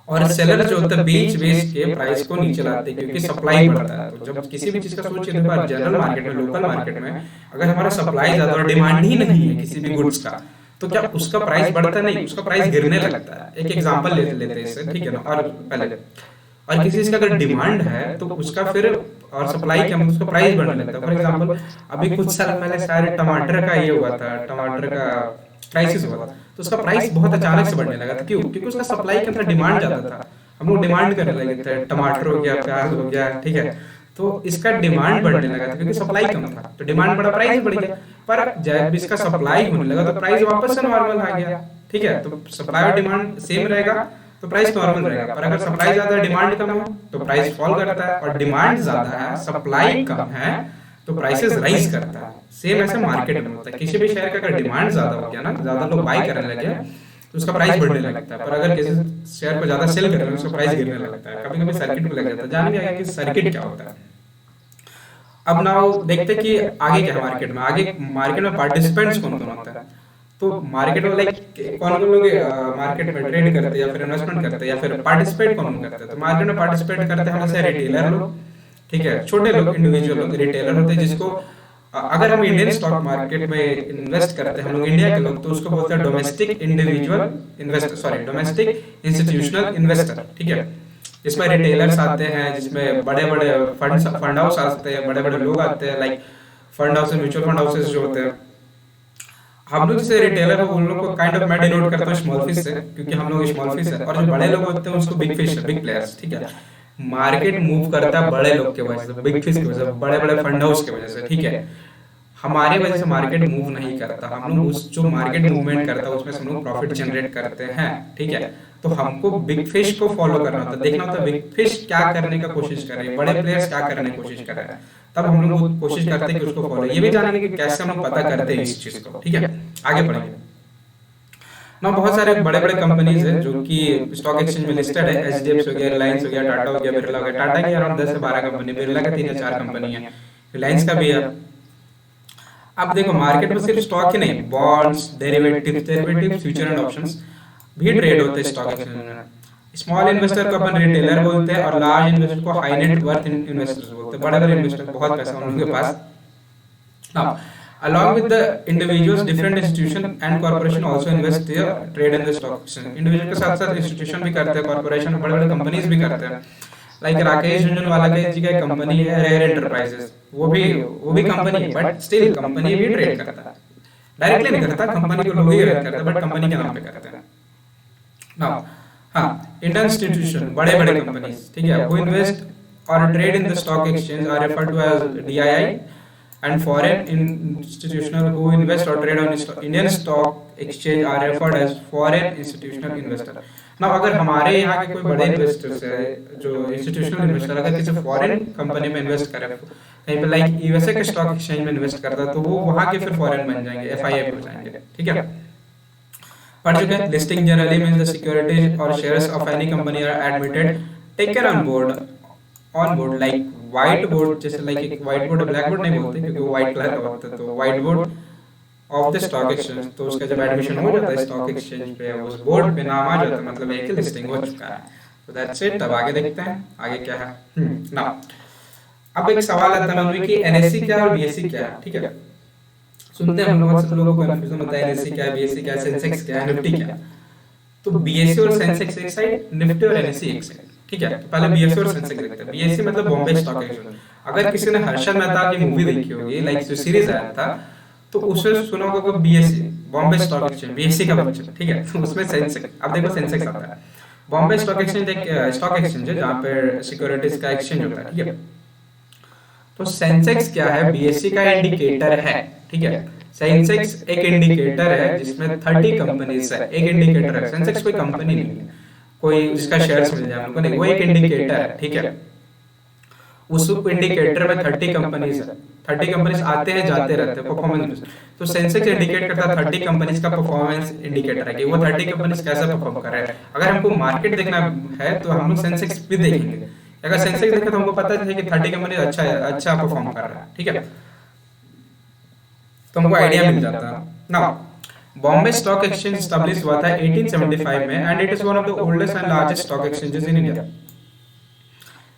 और सेलर जो होता है बेच बेच के प्राइस को नीचे लाते हैं, क्योंकि सप्लाई बढ़ता है। तो जब किसी भी चीज का सोचिए, देखो जनरल मार्केट में, लोकल मार्केट में अगर हमारा सप्लाई ज्यादा और डिमांड ही नहीं है किसी भी गुड्स का, तो क्या उसका प्राइस बढ़ता नहीं, उसका प्राइस गिरने लगता है। एक एग्जांपल लेते हैं इससे, ठीक है ना। और पहले, और किसी चीज का अगर डिमांड है तो उसका फिर, और सप्लाई कम, उसका प्राइस बढ़ने लगता है। फॉर एग्जांपल अभी कुछ साल पहले शायद टमाटर का ये हुआ था, टमाटर का क्राइसिस हुआ था, तो उसका प्राइस बहुत अचानक से बढ़ने लगा था। क्यों? क्योंकि उसका सप्लाई के अंदर डिमांड ज्यादा था, हम लोग डिमांड करने लगे थे, टमाटर हो गया, प्याज हो गया, ठीक है, तो इसका डिमांड बढ़ने लगा था क्योंकि सप्लाई कम था, तो डिमांड बढ़ा, प्राइस बढ़ गया। पर जब इसका सप्लाई होने लगा तो प्राइस वापस से नॉर्मल आ गया, ठीक है। तो सप्लाई और डिमांड सेम रहेगा तो प्राइस नॉर्मल रहेगा, पर अगर सप्लाई ज्यादा है, डिमांड कम है, तो प्राइस फॉल करता है, और डिमांड ज्यादा है, सप्लाई कम है, तो प्राइसेस राइज करता है। सेम ऐसे मार्केट में होता है, किसी भी शेयर का अगर डिमांड ज्यादा हो गया ना, ज्यादा लोग बाय करने लगे तो उसका प्राइस बढ़ने लगता है, पर अगर किसी शेयर को ज्यादा सेल कर रहे हैं उसका प्राइस गिरने लगता है। कभी कभी सर्किट पे लग जाता है। जान भी आगे कि सर्किट क्या होता है। अब नाउ देखते हैं कि आगे क्या है मार्केट में। आगे मार्केट में पार्टिसिपेंट्स कौन कौन होता है। तो मार्केट में लाइक कौन कौन लोग मार्केट में ट्रेड करते हैं या फिर इन्वेस्टमेंट करते हैं या फिर पार्टिसिपेट कौन करते हैं। तो मार्केट में पार्टिसिपेट करते हैं हमेशा रिटेलर लोग, ठीक है, छोटे लोग, इंडिविजुअल लोग, रिटेलर होते हैं, जिसको अगर हम इंडियन स्टॉक मार्केट में इन्वेस्ट करते हैं हम लोग इंडिया के लोग, तो उसको बोलते हैं domestic individual investor, sorry domestic institutional investor, ठीक है। इसमें रिटेलर्स आते हैं, जिसमें बड़े बड़े फंड हाउस आते हैं, बड़े बड़े लोग आते हैं, like fund house, mutual fund houses जो होते हैं। हम लोग जैसे रिटेलर है उन लोग को काइंड ऑफ मैं डिनोट करता हूँ स्मॉल फिश से, क्योंकि हम लोग स्मॉल फिश है, और जो बड़े लोग होते हैं उसको बिग फिश, बिग प्लेयर्स, ठीक है। मार्केट मूव करता है बड़े लोग के वजह से, बिग फिश की वजह से, बड़े बड़े फंड हाउस की वजह से, ठीक है। हमारे वजह से मार्केट मूव नहीं करता। हम लोग उस जो मार्केट मूवमेंट करता है उसमें से हम लोग प्रॉफिट जनरेट करते हैं, ठीक है। तो हमको बिग फिश को फॉलो करना होता है, देखना होता है बिग फिश क्या करने का कोशिश कर रहे हैं, बड़े प्लेयर्स क्या करने की कोशिश कर रहे हैं, तब हम लोग कोशिश करते हैं कि उसको फॉलो। ये भी जानने की कैसे हम लोग पता करते हैं इस चीज को, ठीक है। आगे बढ़ेंगे ना। बहुत सारे बड़े बड़े कंपनीज है जो कि स्टॉक एक्सचेंज में लिस्टेड है, एचडीएफसी हो गया, रिलायंस हो गया, टाटा हो गया, बिरला हो गया। टाटा की अराउंड 10 से 12 कंपनी, बिरला का 3 या 4 कंपनी है, रिलायंस का भी है। अब देखो मार्केट में सिर्फ स्टॉक ही नहीं, bonds, derivatives, future and options भी ट्रेड होते हैं स्टॉक एक्सचेंज में। स्मॉल इन्वेस्टर को अपन रिटेलर बोलते हैं, और लार्ज इन्वेस्टर को हाई नेट वर्थ इन्वेस्टर्स बोलते हैं। बड़े बड़े इन्वेस्टर, बहुत पैसा उनके पास। Now, along with the individuals, different institution and corporation also invest their trade in the stock exchange. Individual के साथ साथ institution भी करते हैं, corporation, बड़े बड़े कंपनीज भी करते हैं। लाइक राकेश झुनझुनवाला के जी का कंपनी है रेयर एंटरप्राइजेस, वो भी कंपनी है, बट स्टिल कंपनी भी ट्रेड करता है। डायरेक्टली नहीं करता, कंपनी को लोग ही करता है, बट कंपनी के नाम पे करते हैं। नाउ हाँ, इंडियन इंस्टीट्यूशन, बड़े बड़े कंपनीज, ठीक है, who invest or trade in the stock exchange are referred to as DII, and foreign institutional who invest or trade on Indian stock exchange are referred as foreign institutional investor. Now अगर हमारे यहाँ के कोई बड़े investors है, जो institutional investor, अगर किसी फॉरेन कंपनी में इन्वेस्ट करे, कहीं पे लाइक यूएसए के स्टॉक एक्सचेंज में इन्वेस्ट करता है, तो वो वहाँ के फिर फॉरेन बन जाएंगे, एफआईआई हो जाएंगे, ठीक है। पढ़ चुके हैं। Listing generally means the securities और shares of any company are admitted, taken on board like white board, जैसे लाइक एक व्हाइट बोर्ड, ब्लैक बोर्ड नहीं बोलते क्योंकि वो व्हाइट कलर का होता है, तो white board of the stock exchange. तो उसका जब एडमिशन हो जाता है स्टॉक एक्सचेंज पे, उस बोर्ड पे नाम आ जाता है, मतलब एक लिस्टिंग हो चुका है। तो दैट्स इट। अब आगे देखते हैं आगे क्या है ना। अब एक सवाल आता है मन में कि एनएससी क्या और बीएससी क्या है, ठीक है। सुनते हैं हम लोग, बहुत लोगों को कंफ्यूजन होता है एनएससी क्या है, बीएससी क्या है, सेंसेक्स क्या है, निफ्टी क्या है। तो बीएससी और सेंसेक्स एक साइड, निफ्टी और एनएससी एक साइड, ठीक है। तो पहले बीएससी और सेंसेक्स देखते हैं। बीएससी मतलब बॉम्बे स्टॉक एक्सचेंज। अगर किसी ने हर्षद मेहता की मूवी देखी होगी, लाइक जो सीरीज आया था, तो उसमें सुना होगा BSc, Bombay stock exchange BSc का बच्चा, ठीक है, तो उसमें सेंसेक्स, अब देखो सेंसेक्स आता है। बॉम्बे स्टॉक एक्सचेंज एक स्टॉक एक्सचेंज है जहाँ पे सिक्योरिटीज का एक्सचेंज होता है, ठीक है। तो सेंसेक्स क्या है, बीएससी का इंडिकेटर है, ठीक है। सेंसेक्स एक इंडिकेटर है जिसमें 30 कंपनीज है, एक इंडिकेटर है। सेंसेक्स कोई कंपनी नहीं है, कोई उसका शेयर्स मिल जाए हमको नहीं, वो एक इंडिकेटर है, ठीक है। उस इंडिकेटर में 30 कंपनीज है, 30 कंपनीज आते हैं जाते रहते हैं परफॉर्मेंस। तो सेंसेक्स इंडिकेट करता है 30 कंपनीज का परफॉर्मेंस इंडिकेटर है कि वो 30 कंपनीज कैसा परफॉर्म कर रहे हैं। अगर हमको मार्केट देखना है तो हम लोग सेंसेक्स भी देखेंगे। अगर सेंसेक्स देखें तो हमको पता है कि 30 कंपनीज अच्छा परफॉर्म कर रहा है, ठीक है, तो हमको आइडिया मिल जाता है ना। बॉम्बे स्टॉक एक्सचेंज स्टैब्लिश हुआ था 1875 में and it is one of the oldest and largest stock exchanges in India.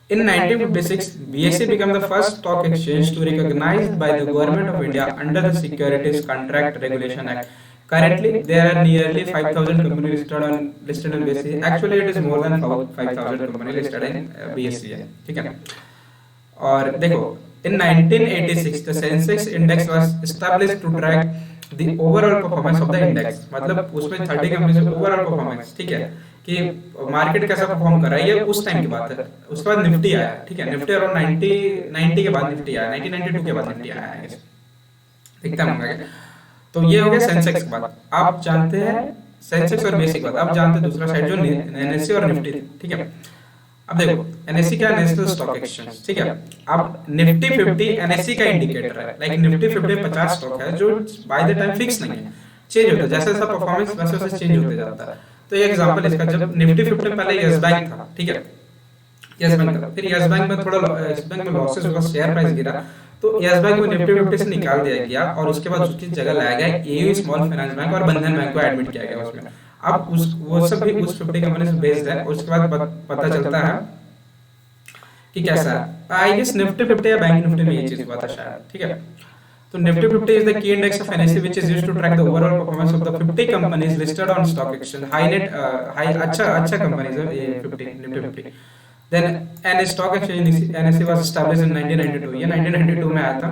In 1956, BSE became the first stock exchange to recognized by the Government of India under the Securities Contract Regulation Act. Currently, there are nearly 5,000 companies listed on BSE. Actually, it is more than 5,000 companies listed in BSE. ठीक है। और देखो, in 1986, the Sensex Index was established to track the overall performance of the index. मतलब उसमें 30 company से overall performance, ठीक है, कि मार्केट कैसा परफॉर्म कर रहा है, ये उस टाइम की बात है। उसके बाद निफ्टी आया, ठीक है, निफ्टी अराउंड 90 के बाद निफ्टी आया, 1992 के बाद निफ्टी आया है, दिखता होगा। तो ये हो गया सेंसेक्स की बात। आप जानते हैं सेंसेक्स और बेसिक बात, आप जानते हैं दूसरा साइड जो एनएससी और निफ्टी, ठीक है। अब देखो एनएससी क्या, नेशनल स्टॉक एक्सचेंज, ठीक है। अब निफ्टी 50 एनएससी का इंडिकेटर है, लाइक निफ्टी 50 50 स्टॉक है जो बाय द टाइम फिक्स नहीं है, चेंज होता है, जैसे जैसा परफॉर्मेंस वैसे वैसे चेंज होते जाता है। तो ये एग्जांपल इसका, जब निफ्टी 50 पहले यस बैंक था, ठीक है, यस बैंक था, फिर यस बैंक में थोड़ा यस बैंक में लॉसेस हुआ, शेयर प्राइस गिरा, तो यस बैंक को निफ्टी 50 से निकाल दिया गया और उसके बाद उसकी जगह लाया गया एयू स्मॉल फाइनेंस बैंक और बंधन बैंक को एडमिट किया गया उसमें। अब उस वो सब भी उस 50 कंपनी से बेस्ड है। उसके बाद पता चलता है कि कैसा है, आई गेस निफ्टी 50 या बैंक निफ्टी में ये चीज हुआ था शायद, ठीक है। तो Nifty 50 is the key index of NSE which is used to track the overall performance of the 50 companies listed on stock exchange. अच्छा companies है ये 50 Nifty 50। Then an stock exchange NSE was established in 1992। ये 1992 में आया था।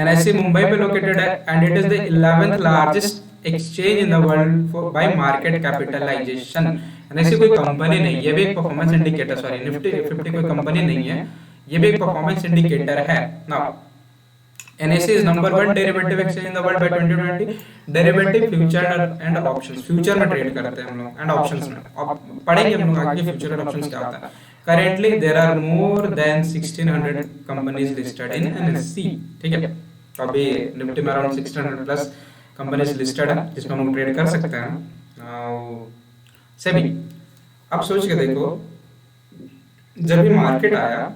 NSE Mumbai में located है and it is the 11th largest exchange in the world by market capitalization। NSE कोई कंपनी नहीं, ये भी एक परफॉर्मेंस इंडिकेटर, सॉरी Nifty 50 कोई कंपनी नहीं है, ये भी एक परफॉर्मेंस इंडिकेटर है। Now NSE is number 1 derivative exchange in the world by 2020। Derivative future and options, future में ट्रेड करते हैं हम लोग एंड ऑप्शंस में, अब पढ़ेंगे हम लोग आगे फ्यूचर एंड ऑप्शंस क्या होता है। Currently there are more than 1600 companies listed in NSE, ठीक है। तो अभी निफ्टी में अराउंड 1600 प्लस कंपनीज लिस्टेड है जिसमें हम ट्रेड कर सकते हैं। सेबी, अब सोच के देखो, जब भी मार्केट आया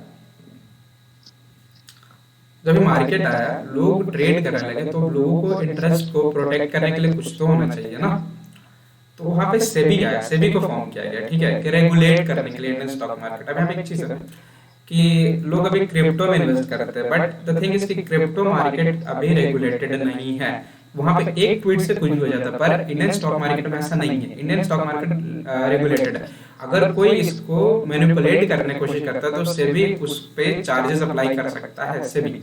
लोग ट्रेड करने लगे, तो लोगों को इंटरेस्ट को प्रोटेक्ट करने के लिए कुछ तो होना चाहिए ना। तो वहां पे सेबी आया, सेबी को फॉर्म किया गया, ठीक है, कि रेगुलेट करने के लिए इंडियन स्टॉक मार्केट। अब यहाँ पे एक चीज है कि लोग अभी क्रिप्टो में इन्वेस्ट करते हैं, बट द थिंग इज कि क्रिप्टो मार्केट अभी रेगुलेटेड नहीं है। वहां पे एक ट्वीट से कुछ भी हो जाता है, पर इंडियन स्टॉक मार्केट में ऐसा नहीं है। इंडियन स्टॉक मार्केट रेगुलेटेड है। अगर कोई इसको मैनिपुलेट करने की कोशिश करता है तो सेबी उस पे चार्जेस अप्लाई कर सकता है, सेबी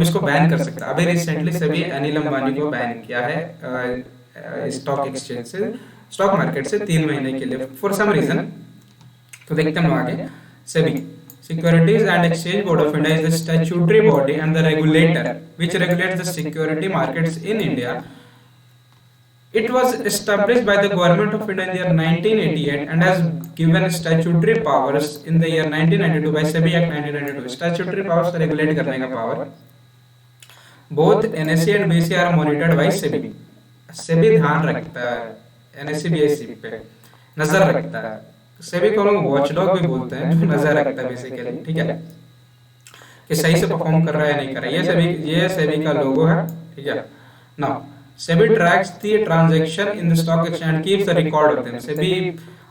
इसको बैन कर सकता है। अभी रिसेंटली सेबी अनिल अंबानी को बैन किया है स्टॉक एक्सचेंज से, स्टॉक मार्केट से 3 महीने के लिए फॉर सम रीजन। तो देखते हैं आगे। SEBI Securities and Exchange Board of India is the statutory body and the regulator which regulates the security markets in India. It was established by the Government of India in the year 1988 and has given statutory powers in the year 1992 by SEBI Act 1992। Statutory powers से regulate करने का power। Both NSE and BSE are monitored by SEBI। SEBI ध्यान रखता है NSE BSE पे, नजर रखता है। सेबी को लोग वॉचडॉग भी बोलते हैं, जो नजर रखता है बेसिकली, ठीक है, कि सही से परफॉर्म कर रहा है नहीं कर रहा है। ये सेबी का लोगो है, ठीक है। Now SEBI tracks the transaction in the stock exchange, keeps the record of them. SEBI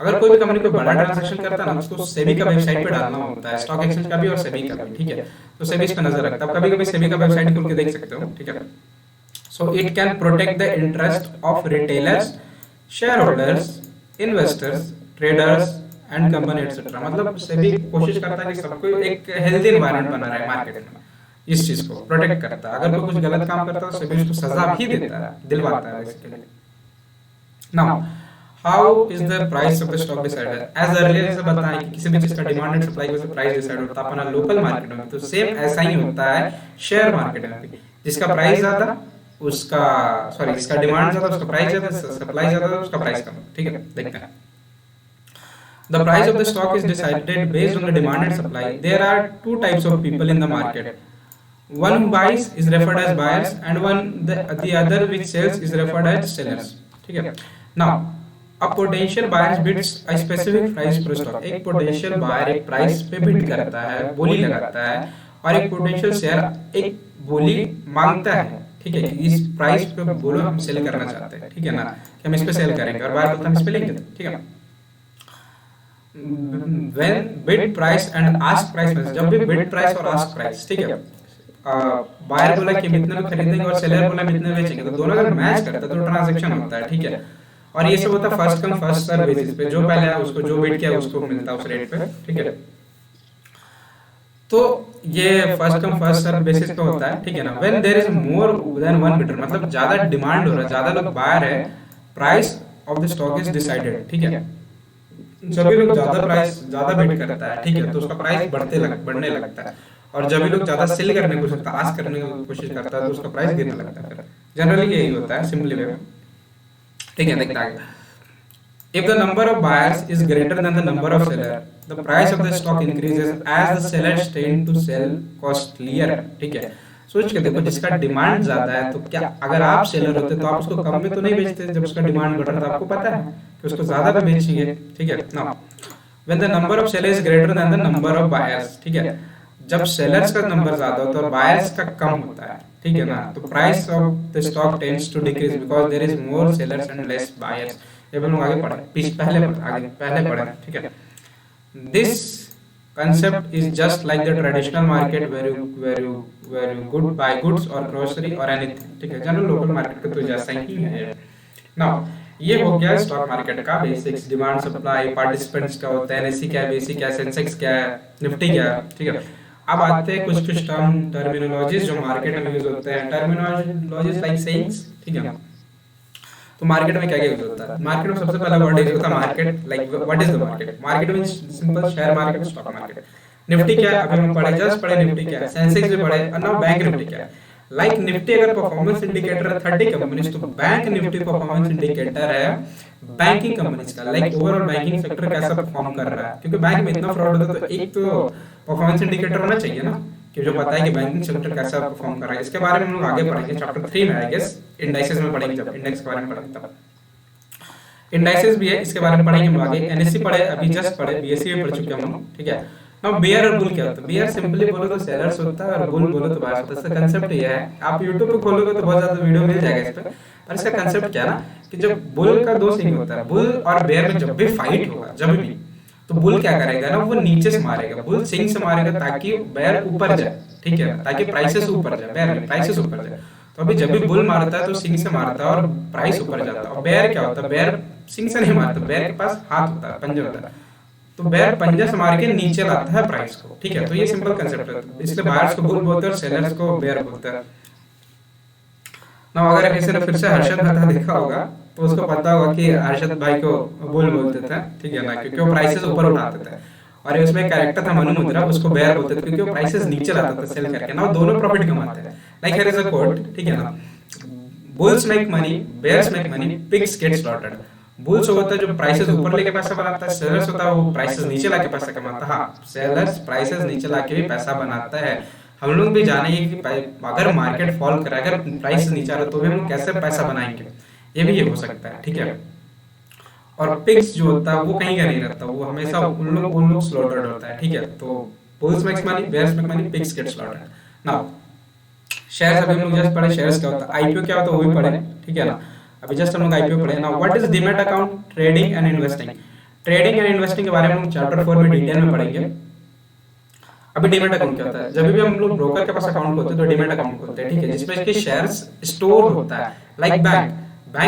अगर कोई भी कंपनी कोई बड़ा ट्रांजैक्शन करता है ना, उसको सेबी का वेबसाइट पे डालना होता है, स्टॉक एक्सचेंज का भी और सेबी का भी, ठीक है। तो सेबी इस पे नजर रखता है। कभी-कभी सेबी का वेबसाइट खोल के देख सकते हो, ठीक है। So it can protect the interest of retailers, share holders, investors, traders and company etcetera. मतलब सेबी कोशिश करता है कि सबको एक हेल्दी एनवायरनमेंट बना रहे मार्केट में, इस चीज को प्रोटेक्ट करता है। अगर कोई कुछ गलत काम करता है तो सेबी उसको सजा भी देता है, दिलवाता है basically. Now how is the price of the stock decided? As earlier जैसे बताया कि किसी भी चीज का डिमांड एंड सप्लाई से प्राइस डिसाइड होता है अपना लोकल मार्केट में, तो सेम ऐसा ही होता है शेयर मार्केट में भी। जिसका प्राइस ज्यादा उसका, सॉरी जिसका डिमांड ज्यादा उसका प्राइस ज्यादा, सप्लाई ज्यादा उसका प्राइस कम। ठीक है, देखते हैं। The price of the stock is decided based on the demand and supply. There are two types of people in the market. One who buys is referred as buyers, and the other which sells is referred as sellers. ठीक है। Now, a potential buyer bids a specific price per stock. एक potential buyer एक price पे bid करता है, बोली लगाता है, और एक potential seller एक बोली मांगता है। ठीक है, कि इस प्राइस पे बोलो हम सेल करना चाहते हैं। ठीक है ना, कि हम इस पे सेल करेंगे, और बायर बोलता है हम इस पे लेंगे। ठीक है। When bid price and ask price में, जब भी bid price और ask price, ठीक है, बायर बोला कि हम इतने में खरीदेंगे और सेलर बोला हम इतने में बेचेंगे, तो दोनों अगर मैच करता है तो ट्रांजैक्शन होता है। ठीक है, और ये सब होता है first come first serve basis पे, जो पहले आया उसको, जो बिड किया उसको मिलता है उस रेट पे। ठीक है, तो ये first come first serve basis पे होता है। ठीक है ना। When there is more than one bidder, मतलब ज्यादा डिमांड हो रहा है, ज्यादा लोग बायर है, price of the stock is decided. ठीक है, जब भी लोग ज्यादा बिड करता है, ठीक है, तो उसका प्राइस बढ़ने लगता है, और जब भी लोग ज्यादा सेल करने की कोशिश करता है, आस्क करने की कोशिश करता है, तो उसका प्राइस गिरने लगता है। फिर जनरली यही होता है सिंपली वे में। ठीक है, देखते हैं। If the number of buyers is greater than the number of sellers, the price of the stock increases as the sellers tend to sell costlier. ठीक है, सोच के देखो, जिसका डिमांड ज्यादा है, तो क्या अगर आप सेलर होते तो आप उसको कम में तो नहीं बेचते, जब उसका डिमांड बढ़ रहा था आपको पता है कि उसको ज्यादा में बेचेंगे। ठीक है ना। When the number of sellers is greater than the number of buyers, ठीक है, जब सेलर्स का नंबर ज्यादा होता है और बायर्स का कम होता है, ठीक है ना, तो price of the stock tends to decrease because there is more sellers and less buyers. ये हम लोग आगे पढ़े, पहले पढ़े। ठीक है, this concept is just like the traditional market where you good buy goods or grocery or anything. ठीक है, जनरल लोकल मार्केट का तो जैसा ही है। नाउ ये हो गया स्टॉक मार्केट का बेसिक्स, डिमांड सप्लाई, पार्टिसिपेंट्स का होता है, एनएससी क्या है, बेसिक क्या है, सेंसेक्स क्या है, निफ्टी क्या है। ठीक है, अब आते हैं कुछ टर्मिनोलॉजीज जो मार्केट में यूज होते हैं। Terminologies like sayings. ठीक है, तो मार्केट में क्या क्या यूज होता है? मार्केट में सबसे पहला वर्ड यूज होता है market. Like what is the market? Market means simple share market, stock market. Nifty क्या है? अभी हम पढ़े, जस्ट पढ़े निफ्टी क्या है, सेंसेक्स भी पढ़े, और नाउ बैंक निफ्टी क्या है। लाइक निफ्टी अगर परफॉर्मेंस इंडिकेटर है 30 कंपनीज, तो बैंक निफ्टी परफॉर्मेंस इंडिकेटर है बैंकिंग कंपनीज का। लाइक ओवरऑल बैंकिंग सेक्टर कैसा परफॉर्म कर रहा है, क्योंकि बैंक में इतना फ्रॉड होता है, तो एक तो परफॉर्मेंस इंडिकेटर होना चाहिए ना, कि जो पता है कि बैंकिंग सेक्टर कैसा परफॉर्म कर रहा है। इसके बारे में हम लोग आगे पढ़ेंगे, चैप्टर 3 में आई गेस, इंडाइसेस में पढ़ेंगे, जब इंडेक्स के बारे में पढ़ेंगे तब। इंडाइसेस भी है, इसके बारे में पढ़ेंगे हम आगे। एनएससी पढ़े, अभी जस्ट पढ़े, बीएससी में पढ़ चुके हम लोग। ठीक है, नाउ बेयर और बुल क्या होता है? बेयर सिंपली बोलो तो सेलर्स होता है, और बुल बोलो तो बायर्स होता है। इसका कांसेप्ट ये है, आप YouTube पे खोलोगे तो बहुत ज्यादा वीडियो मिल जाएगा इस पे, पर इसका कांसेप्ट क्या है ना, कि जब बुल का दो सिंग होता है, बुल और बेयर में जब भी फाइट होगा, जब भी, तो बुल क्या करेगा ना, वो नीचे से मारेगा, बुल सिंग से मारेगा ताकि बेयर ऊपर जाए। ठीक है, ताकि प्राइसेस ऊपर जाए, बेयर प्राइसेस ऊपर जाए। तो अभी जब भी बुल मारता है तो सिंग से मारता है और प्राइस ऊपर जाता है। और बेयर क्या होता है? बेयर सिंग से नहीं मारता, बेयर के पास हाथ होता है, पंजा होता है, तो बेयर पंजा से मार के नीचे लाता है प्राइस को। ठीक है, तो ये सिंपल कांसेप्ट है, इसलिए बायर्स को बुल बोलते हैं और सेलर्स को बेयर बोलते हैं। ना अगर किसी ने फिर से हर्षद मेहता देखा होगा तो उसको पता होगा कि हर्षद भाई को बुल बोलते थे। ठीक है ना, क्योंकि वो प्राइसेस ऊपर उठाते थे, और उसमें कैरेक्टर था मनु मुद्रा, उसको बेयर बोलते थे क्योंकि वो प्राइसेस नीचे लाता था सेल करके ना, वो दोनों प्रॉफिट कमाते हैं। Like here is a quote, ठीक है ना, bulls make money, bears make money, pigs get slaughtered. Bulls होता है जो प्राइसेस ऊपर लेके पैसा बनाता है, सेलर्स होता है वो प्राइसेस नीचे लाके पैसा कमाता है। हाँ, सेलर्स प्राइसेस नीचे लाके भी पैसा बनाता है। हम लोग भी जानेंगे कि अगर मार्केट फॉल करे, अगर प्राइस नीचे आ रहा, तो भी हम कैसे पैसा बनाएंगे, ये भी ये हो सकता है। ठीक है, और पिग्स जो होता है वो कहीं का नहीं रहता, वो हमेशा उन लोग स्लॉटर्ड होता है। ठीक है, तो bulls makes money, bears make money, pigs get slaughtered. Now shares, अभी हम लोग जस्ट पढ़े शेयर्स क्या होता है, आईपीओ क्या होता है वो भी पढ़े। ठीक है ना, अभी जस्ट हम लोग आईपीओ पढ़े। Now what is demat account, trading and investing. Trading and investing के बारे में हम चैप्टर 4 में डिटेल में पढ़ेंगे। अभी डीमैट अकाउंट क्या होता है? जब भी हम लोग ब्रोकर के पास अकाउंट होते हैं तो डीमैट अकाउंट होते हैं। ठीक है, जिसमें इसके शेयर्स स्टोर होता है। लाइक बैंक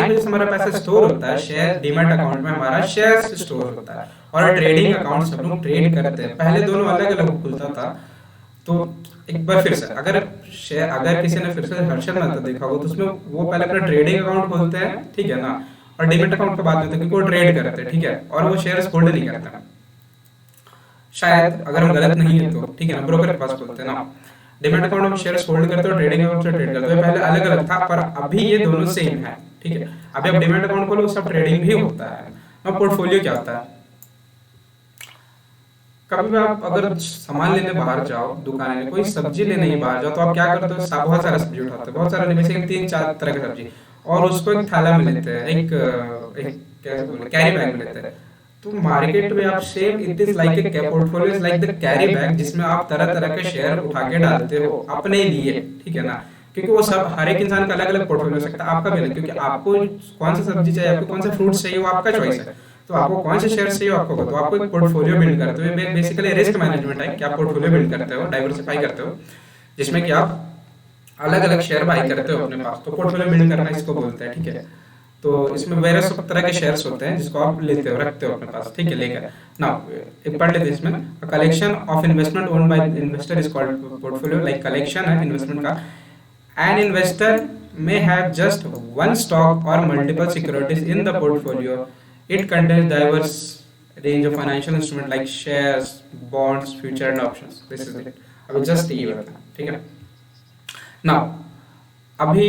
में जैसे हमारा पैसा स्टोर होता है, शेयर डीमैट अकाउंट में हमारा शेयर्स स्टोर होता है। और ट्रेडिंग अकाउंट हम लोग ट्रेड करते हैं। पहले दोनों अलग अलग खुलता था, तो एक बार फिर से अगर किसी ने फिर से हर्षद मेहता देखा हो तो उसमें वो पहले अपना ट्रेडिंग अकाउंट खोलते हैं, ठीक है ना, और डीमेट अकाउंट के बाद में, क्योंकि वो ट्रेड करते हैं, ठीक है, और वो शेयर्स होल्ड नहीं करते हैं शायद, अगर हम गलत नहीं है तो, ठीक है ना, ब्रोकर के पास खोलते हैं ना। डिमेट अकाउंट में शेयर्स होल्ड करते हो, ट्रेडिंग अकाउंट से ट्रेड करते हो, पहले अलग अलग था पर अभी ये दोनों सेम है, ठीक है। अभी आप डिमेट अकाउंट खोलो सब ट्रेडिंग भी होता है ना। पोर्टफोलियो क्या होता है, कभी भी आप अगर सामान लेने बाहर जाओ, दुकान में कोई सब्जी लेने ही बाहर जाओ, तो आप क्या करते हो, बहुत सारा सब्जी उठाते हो, बहुत सारा नहीं, बेसिकली 3-4 तरह की सब्जी, और उसको एक थैला में लेते हैं, एक कैसे बोले, कैरी बैग में लेते हैं। तो मार्केट में आप same it is like a portfolio is like the carry bag, जिसमें आप तरह तरह के शेयर उठा के डालते हो अपने लिए, ठीक है ना, क्योंकि वो सब हर एक इंसान का अलग अलग पोर्टफोलियो हो सकता है, आपका भी अलग, क्योंकि आपको कौन सा सब्जी चाहिए, आपको कौन सा फ्रूट चाहिए, वो आपका चॉइस है। तो आपको कौन से शेयर चाहिए आपको, तो आपको एक पोर्टफोलियो बिल्ड करते हो, बेसिकली रिस्क मैनेजमेंट है कि आप पोर्टफोलियो बिल्ड करते हो, डाइवर्सिफाई करते हो, जिसमें कि आप अलग अलग शेयर बाई करते हो अपने पास, तो पोर्टफोलियो बिल्ड करना इसको बोलते हैं, ठीक है। तो इसमें वेरियस तरह के शेयर्स होते हैं जिसको आप लेते हो, रखते हो अपने पास, ठीक है, लेकर ना। एक पढ़ लेते हैं इसमें, collection of investment owned by investor is called portfolio, like collection है इन्वेस्टमेंट का। An investor may have just one stock or multiple securities in the portfolio. It contains diverse range of financial instruments like shares, bonds, future and options. This is it. अभी just ये बताया, ठीक है। Now अभी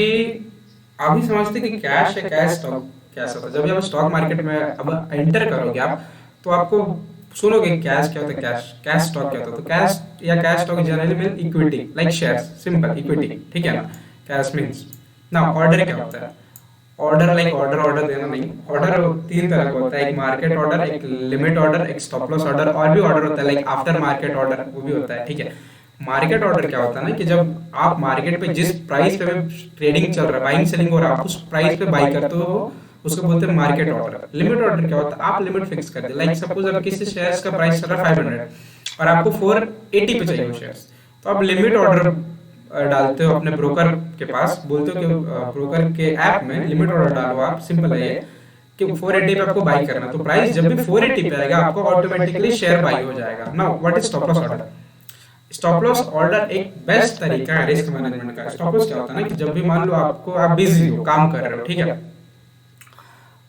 अभी समझते कि cash है, कैश स्टॉक कैसा होता है। जब भी आप स्टॉक मार्केट में अब एंटर करोगे आप, तो आपको सुनोगे कैश क्या होता है, कैश स्टॉक क्या होता है। तो कैश या cash stock generally mean equity, like shares, simple equity, ठीक है ना। कैश मीन्स ना। ऑर्डर क्या होता है, ऑर्डर लाइक ऑर्डर देना नहीं, ऑर्डर 3 तरह का होता है, एक मार्केट ऑर्डर, एक लिमिट ऑर्डर, एक स्टॉप लॉस ऑर्डर, और भी ऑर्डर होता है लाइक आफ्टर मार्केट ऑर्डर, वो भी होता है, ठीक है। मार्केट ऑर्डर क्या होता है ना, कि जब आप मार्केट पे जिस प्राइस पे ट्रेडिंग चल रहा है, बाइंग सेलिंग हो रहा है, आप उस प्राइस पे बाई करते हो, उसको बोलते हैं मार्केट ऑर्डर। लिमिट ऑर्डर क्या होता है, आप लिमिट फिक्स कर दे, लाइक सपोज अब किसी शेयर्स का प्राइस चल रहा है 500 और आपको 480 पे चाहिए वो शेयर्स, तो आप लिमिट ऑर्डर डालते हो अपने ब्रोकर के पास, बोलते हो कि ब्रोकर के ऐप में लिमिट ऑर्डर डालो आप, सिंपल है ये कि 480 पे आपको बाई करना। तो प्राइस जब भी 480 पे आएगा आपको ऑटोमेटिकली शेयर बाई हो जाएगा। Now what is stop loss order. Stop loss order एक बेस्ट तरीका है रिस्क मैनेजमेंट का। स्टॉप लॉस क्या होता है ना, कि जब भी मान लो आप बिजी हो, काम कर रहे हो, ठीक है,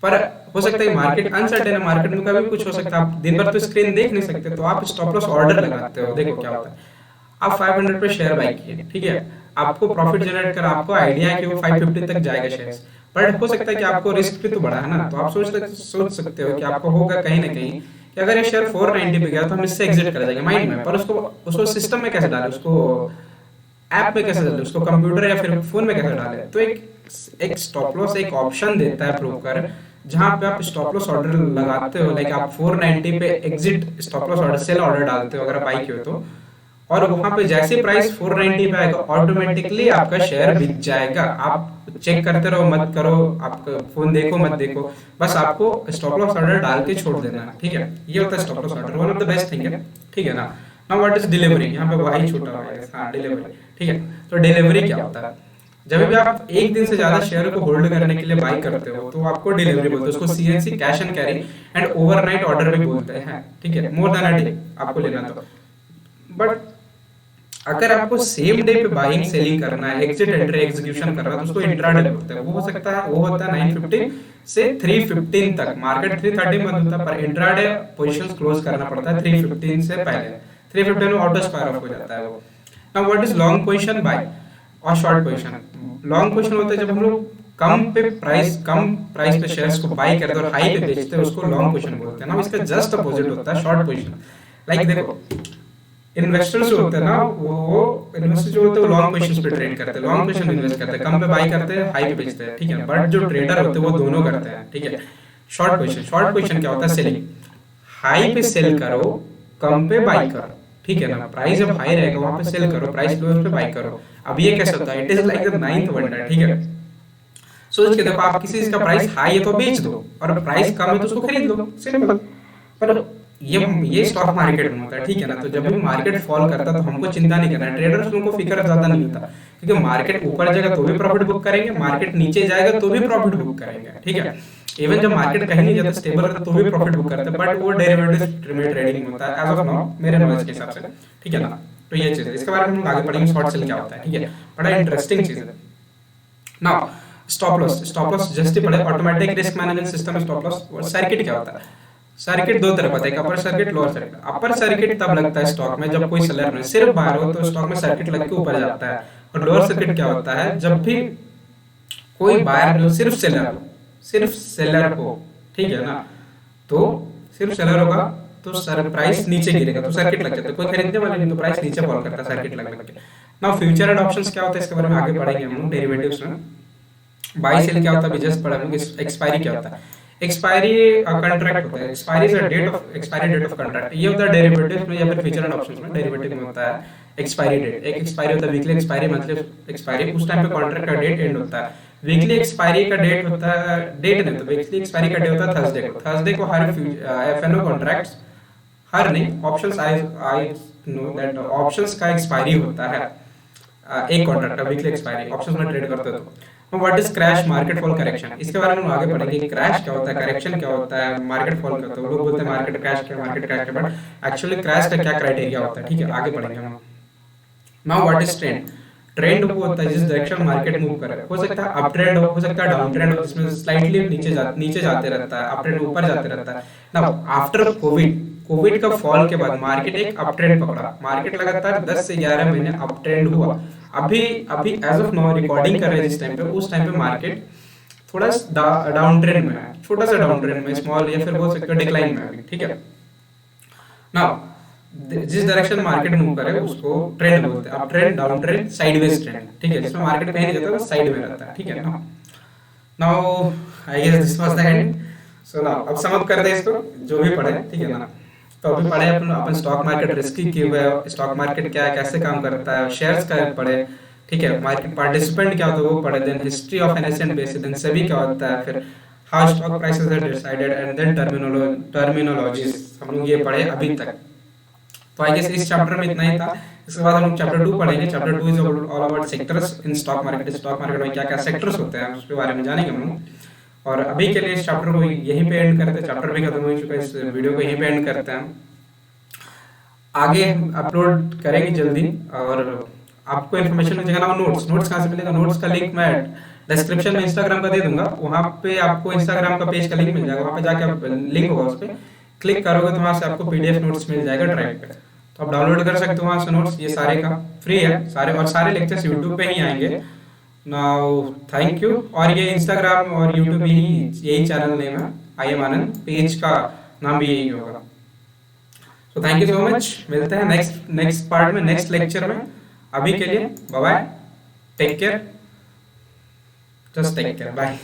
पर हो सकता है मार्केट अनसर्टेन है, मार्केट में कभी कुछ हो सकता है, आप दिन भर तो स्क्रीन देख नहीं सकते, तो आप स्टॉप लॉस ऑर्डर लगाते हो। देखो क्या होता है, आप 500 पे शेयर बाई किए, ठीक है, आपको प्रॉफिट जनरेट कर, आपको आइडिया है कि वो 550 तक जाएगा शेयर्स, पर हो सकता है कि आपको रिस्क भी तो बड़ा है ना, तो आप सोच सकते हो कि आपको होगा कहीं ना कहीं कि अगर ये शेयर 490 पे गया तो हम इससे एग्जिट कर जाएंगे माइंड में, पर उसको सिस्टम में कैसे डाले, उसको ऐप में कैसे डाले, उसको कंप्यूटर या फिर फोन में कैसे डाले। तो एक स्टॉप लॉस एक ऑप्शन देता है ब्रोकर, जहां पे आप स्टॉप लॉस ऑर्डर लगाते हो, लाइक आप 490 पे exit stop loss order sell order डालते हो अगर बाई किए तो, और वहां पे जैसे प्राइस 490 पे आएगा ऑटोमेटिकली आपका शेयर बिक जाएगा। आप चेक करते रहो, मत करो, आपका फोन देखो मत देखो, बस आपको स्टॉप लॉस ऑर्डर डाल के छोड़ देना है, ठीक है। ये होता है stop loss order, one of the best thing है, ठीक है ना। नाउ व्हाट इज डिलीवरी, यहाँ पे वही छूटा हुआ है, हाँ डिलीवरी, ठीक है। तो डिलीवरी क्या होता है, जब भी आप एक दिन से ज्यादा शेयर को होल्ड करने के लिए बाई करते हो तो आपको डिलीवरी बोलते हैं, उसको CNC cash and carry and overnight order भी बोलते हैं, ठीक है, मोर देन अ डे आपको लेना। तो बट अगर आपको सेम डे पे बाइंग सेलिंग करना है, एग्जिट एंट्री एग्जीक्यूशन करना है, तो उसको इंट्राडे बोलते हैं। वो हो सकता है, वो होता है 9:15 से 3:15 तक, मार्केट 3:30 बंद होता है, पर इंट्राडे पोजीशंस क्लोज करना पड़ता है 3:15 से पहले। 3:15 में ऑटो स्क्वायर ऑफ हो जाता है वो। Now what is long position by और शॉर्ट पोजीशन। लॉन्ग पोजीशन होता है जब हम लोग कम प्राइस पे शेयर्स को बाई करते हैं और हाई पे बेचते हैं, उसको लॉन्ग पोजीशन बोलते हैं ना। इसका जस्ट अपोजिट होता है शॉर्ट पोजीशन। लाइक देखो इन्वेस्टर्स जो होते हैं ना, वो इन्वेस्टर जो होते हैं वो लॉन्ग पोजीशंस पे ट्रेड करते हैं, लॉन्ग पोजीशन इन्वेस्ट करते हैं, कम पे बाई करते हैं, हाई पे बेचते हैं, ठीक है। बट जो ट्रेडर होते हैं वो दोनों करते हैं, ठीक है। शॉर्ट पोजीशन क्या होता है, सेलिंग, हाई पे सेल करो, कम पे बाई करो, ठीक है ना। प्राइस जब हाई रहेगा वहां पे सेल करो, प्राइस लो पे बाई करो। अब ये कैसे होता है, it is like the ninth wonder, ठीक है। सोच के देखो, आप किसी चीज का प्राइस हाई है तो बेच दो, और प्राइस कम है तो उसको खरीद लो, सिंपल। पर ये स्टॉक मार्केट में होता है, ठीक है ना। तो जब भी मार्केट फॉल करता है तो हमको चिंता नहीं करना है, ट्रेडर्स को फिक्र ज्यादा नहीं होता, क्योंकि मार्केट ऊपर जाएगा तो भी प्रॉफिट बुक करेंगे, मार्केट नीचे जाएगा तो भी प्रॉफिट बुक करेंगे, ठीक है। इवन जब मार्केट कहीं नहीं जाता, स्टेबल रहता, तो भी प्रॉफिट बुक करते हैं, बट वो डेरिवेटिव में ट्रेडिंग होता है एज ऑफ नाउ, मेरे नॉलेज के हिसाब से, ठीक है ना। तो ये चीज़ है, इसके बारे में हम आगे पढ़ेंगे शॉर्ट सेल क्या होता है, ठीक है, बड़ा इंटरेस्टिंग चीज़ है। नाउ स्टॉप लॉस जस्ट ही पढ़े, automatic risk management system stop loss. और सर्किट क्या होता है? सर्किट दो तरह का होता है, एक upper circuit lower circuit. Upper circuit तब लगता है स्टॉक में जब कोई सेलर में सिर्फ बायर हो तो स्टॉक में सर्किट लग के ऊपर जाता है। और लोअर सर्किट क्या होता है? जब भी कोई बायर हो, सिर्फ सेलर हो, ठीक है ना, तो सिर्फ सेलर होगा तो सर प्राइस नीचे गिरेगा तो सर्किट लग जाता है, कोई खरीदने वाले नहीं तो प्राइस नीचे फॉल करता है सर्किट लग के। नाउ फ्यूचर एंड ऑप्शंस क्या होता है इसके बारे में आगे पढ़ेंगे हम डेरिवेटिव्स में। बाय सेल क्या होता है, जस्ट पढ़ेंगे। एक्सपायरी क्या होता है? एक्सपायरी कॉन्ट्रैक्ट होता है, expiry is date of expiry date of contract. ये होता है डेरिवेटिव्स में या फिर फ्यूचर एंड ऑप्शंस में। डेरिवेटिव में होता है एक्सपायरी डेट, एक एक्सपायरी होता है वीकली एक्सपायरी, मंथली एक्सपायरी, उस टाइम पे कॉन्ट्रैक्ट का डेट एंड होता है। वीकली एक्सपायरी का डेट होता है, डेट नहीं तो वीकली एक्सपायरी का डेट होता है थर्सडे को हर एफएनओ कॉन्ट्रैक्ट्स, हर नहीं options, I know that options का एक्सपायरी होता है एक कॉन्ट्रैक्ट का वीकली एक्सपायरी, ऑप्शंस में ट्रेड करते हो। What is crash, market fall, correction, इसके बारे में हम आगे पढ़ेंगे। क्रैश क्या होता है, करेक्शन क्या होता है, मार्केट फॉल क्या होता है। लोग बोलते हैं मार्केट क्रैश क्या, मार्केट क्रैश क्या, बट एक्चुअली क्रैश का क्या क्राइटेरिया होता है, ठीक है, आगे पढ़ेंगे हम। Now what is trend, trend वो होता है जिस डायरेक्शन मार्केट मूव करे, हो सकता है अप ट्रेंड हो सकता है डाउन ट्रेंड हो, जिसमें स्लाइटली नीचे जाते रहता है, अप ट्रेंड ऊपर जाते रहता है। नाउ आफ्टर कोविड का फॉल के बाद मार्केट एक अप ट्रेंड पकड़ा, मार्केट लगातार 10 से 11 महीने अप ट्रेंड हुआ। अभी एज ऑफ नाउ रिकॉर्डिंग कर रहे हैं जिस टाइम पे, उस टाइम पे मार्केट थोड़ा डाउन ट्रेंड में है, छोटा सा डाउन ट्रेंड में, स्मॉल या फिर बोल सकते हो डिक्लाइन में अभी, ठीक है। नाउ जिस डायरेक्शन मार्केट मूव करे उसको ट्रेंड बोलते हैं, up trend, down trend, sideways trend, ठीक है, जिसमें मार्केट कहीं नहीं जाता, साइड में रहता है, ठीक है ना। Now I guess this was the end. So now अब समझ कर दे इसको जो भी पढ़े, ठीक है ना। तो अभी पढ़े अपन स्टॉक मार्केट रिस्की क्यों है, स्टॉक मार्केट क्या है, कैसे काम करता है, शेयर्स का पढ़े, ठीक है, मार्केट पार्टिसिपेंट क्या होता है वो पढ़े, then history of NSN basis, then SEBI क्या होता है, फिर how stock prices are decided, and then terminologies हम लोग ये पढ़े अभी तक। तो आई गेस इस चैप्टर में इतना ही था। इसके बाद हम लोग चैप्टर 2 पढ़ेंगे। Chapter 2 is all about sectors in stock market, stock market में क्या क्या सेक्टर्स होते हैं उसके बारे में जानेंगे हम लोग। और अभी के लिए इस चैप्टर को यहीं पे एंड करते हैं, चैप्टर भी खत्म हो चुका है, इस वीडियो को यहीं पे एंड करते हैं। आगे अपलोड करेंगे जल्दी, और आपको इन्फॉर्मेशन मिल जाएगा ना। नोट्स कहाँ से मिलेगा, नोट्स का लिंक मैं डिस्क्रिप्शन में इंस्टाग्राम का दे दूंगा, वहाँ पे आपको इंस्टाग्राम का पेज का लिंक मिल जाएगा, वहाँ पे जाके लिंक होगा, उस पर क्लिक करोगे तो वहाँ से आपको पीडीएफ नोट्स मिल जाएगा ड्राइव पे, तो आप डाउनलोड कर सकते हो वहाँ से नोट्स। ये सारे का फ्री है सारे, और सारे लेक्चर्स यूट्यूब पे ही आएंगे। Now thank you. और ये इंस्टाग्राम और यूट्यूब ही यही चैनल नेम है, आई एम आनंद, पेज का नाम भी यही होगा। तो थैंक यू सो मच, मिलते हैं नेक्स्ट पार्ट में, नेक्स्ट लेक्चर में। अभी के लिए bye bye, take care, just take care, bye.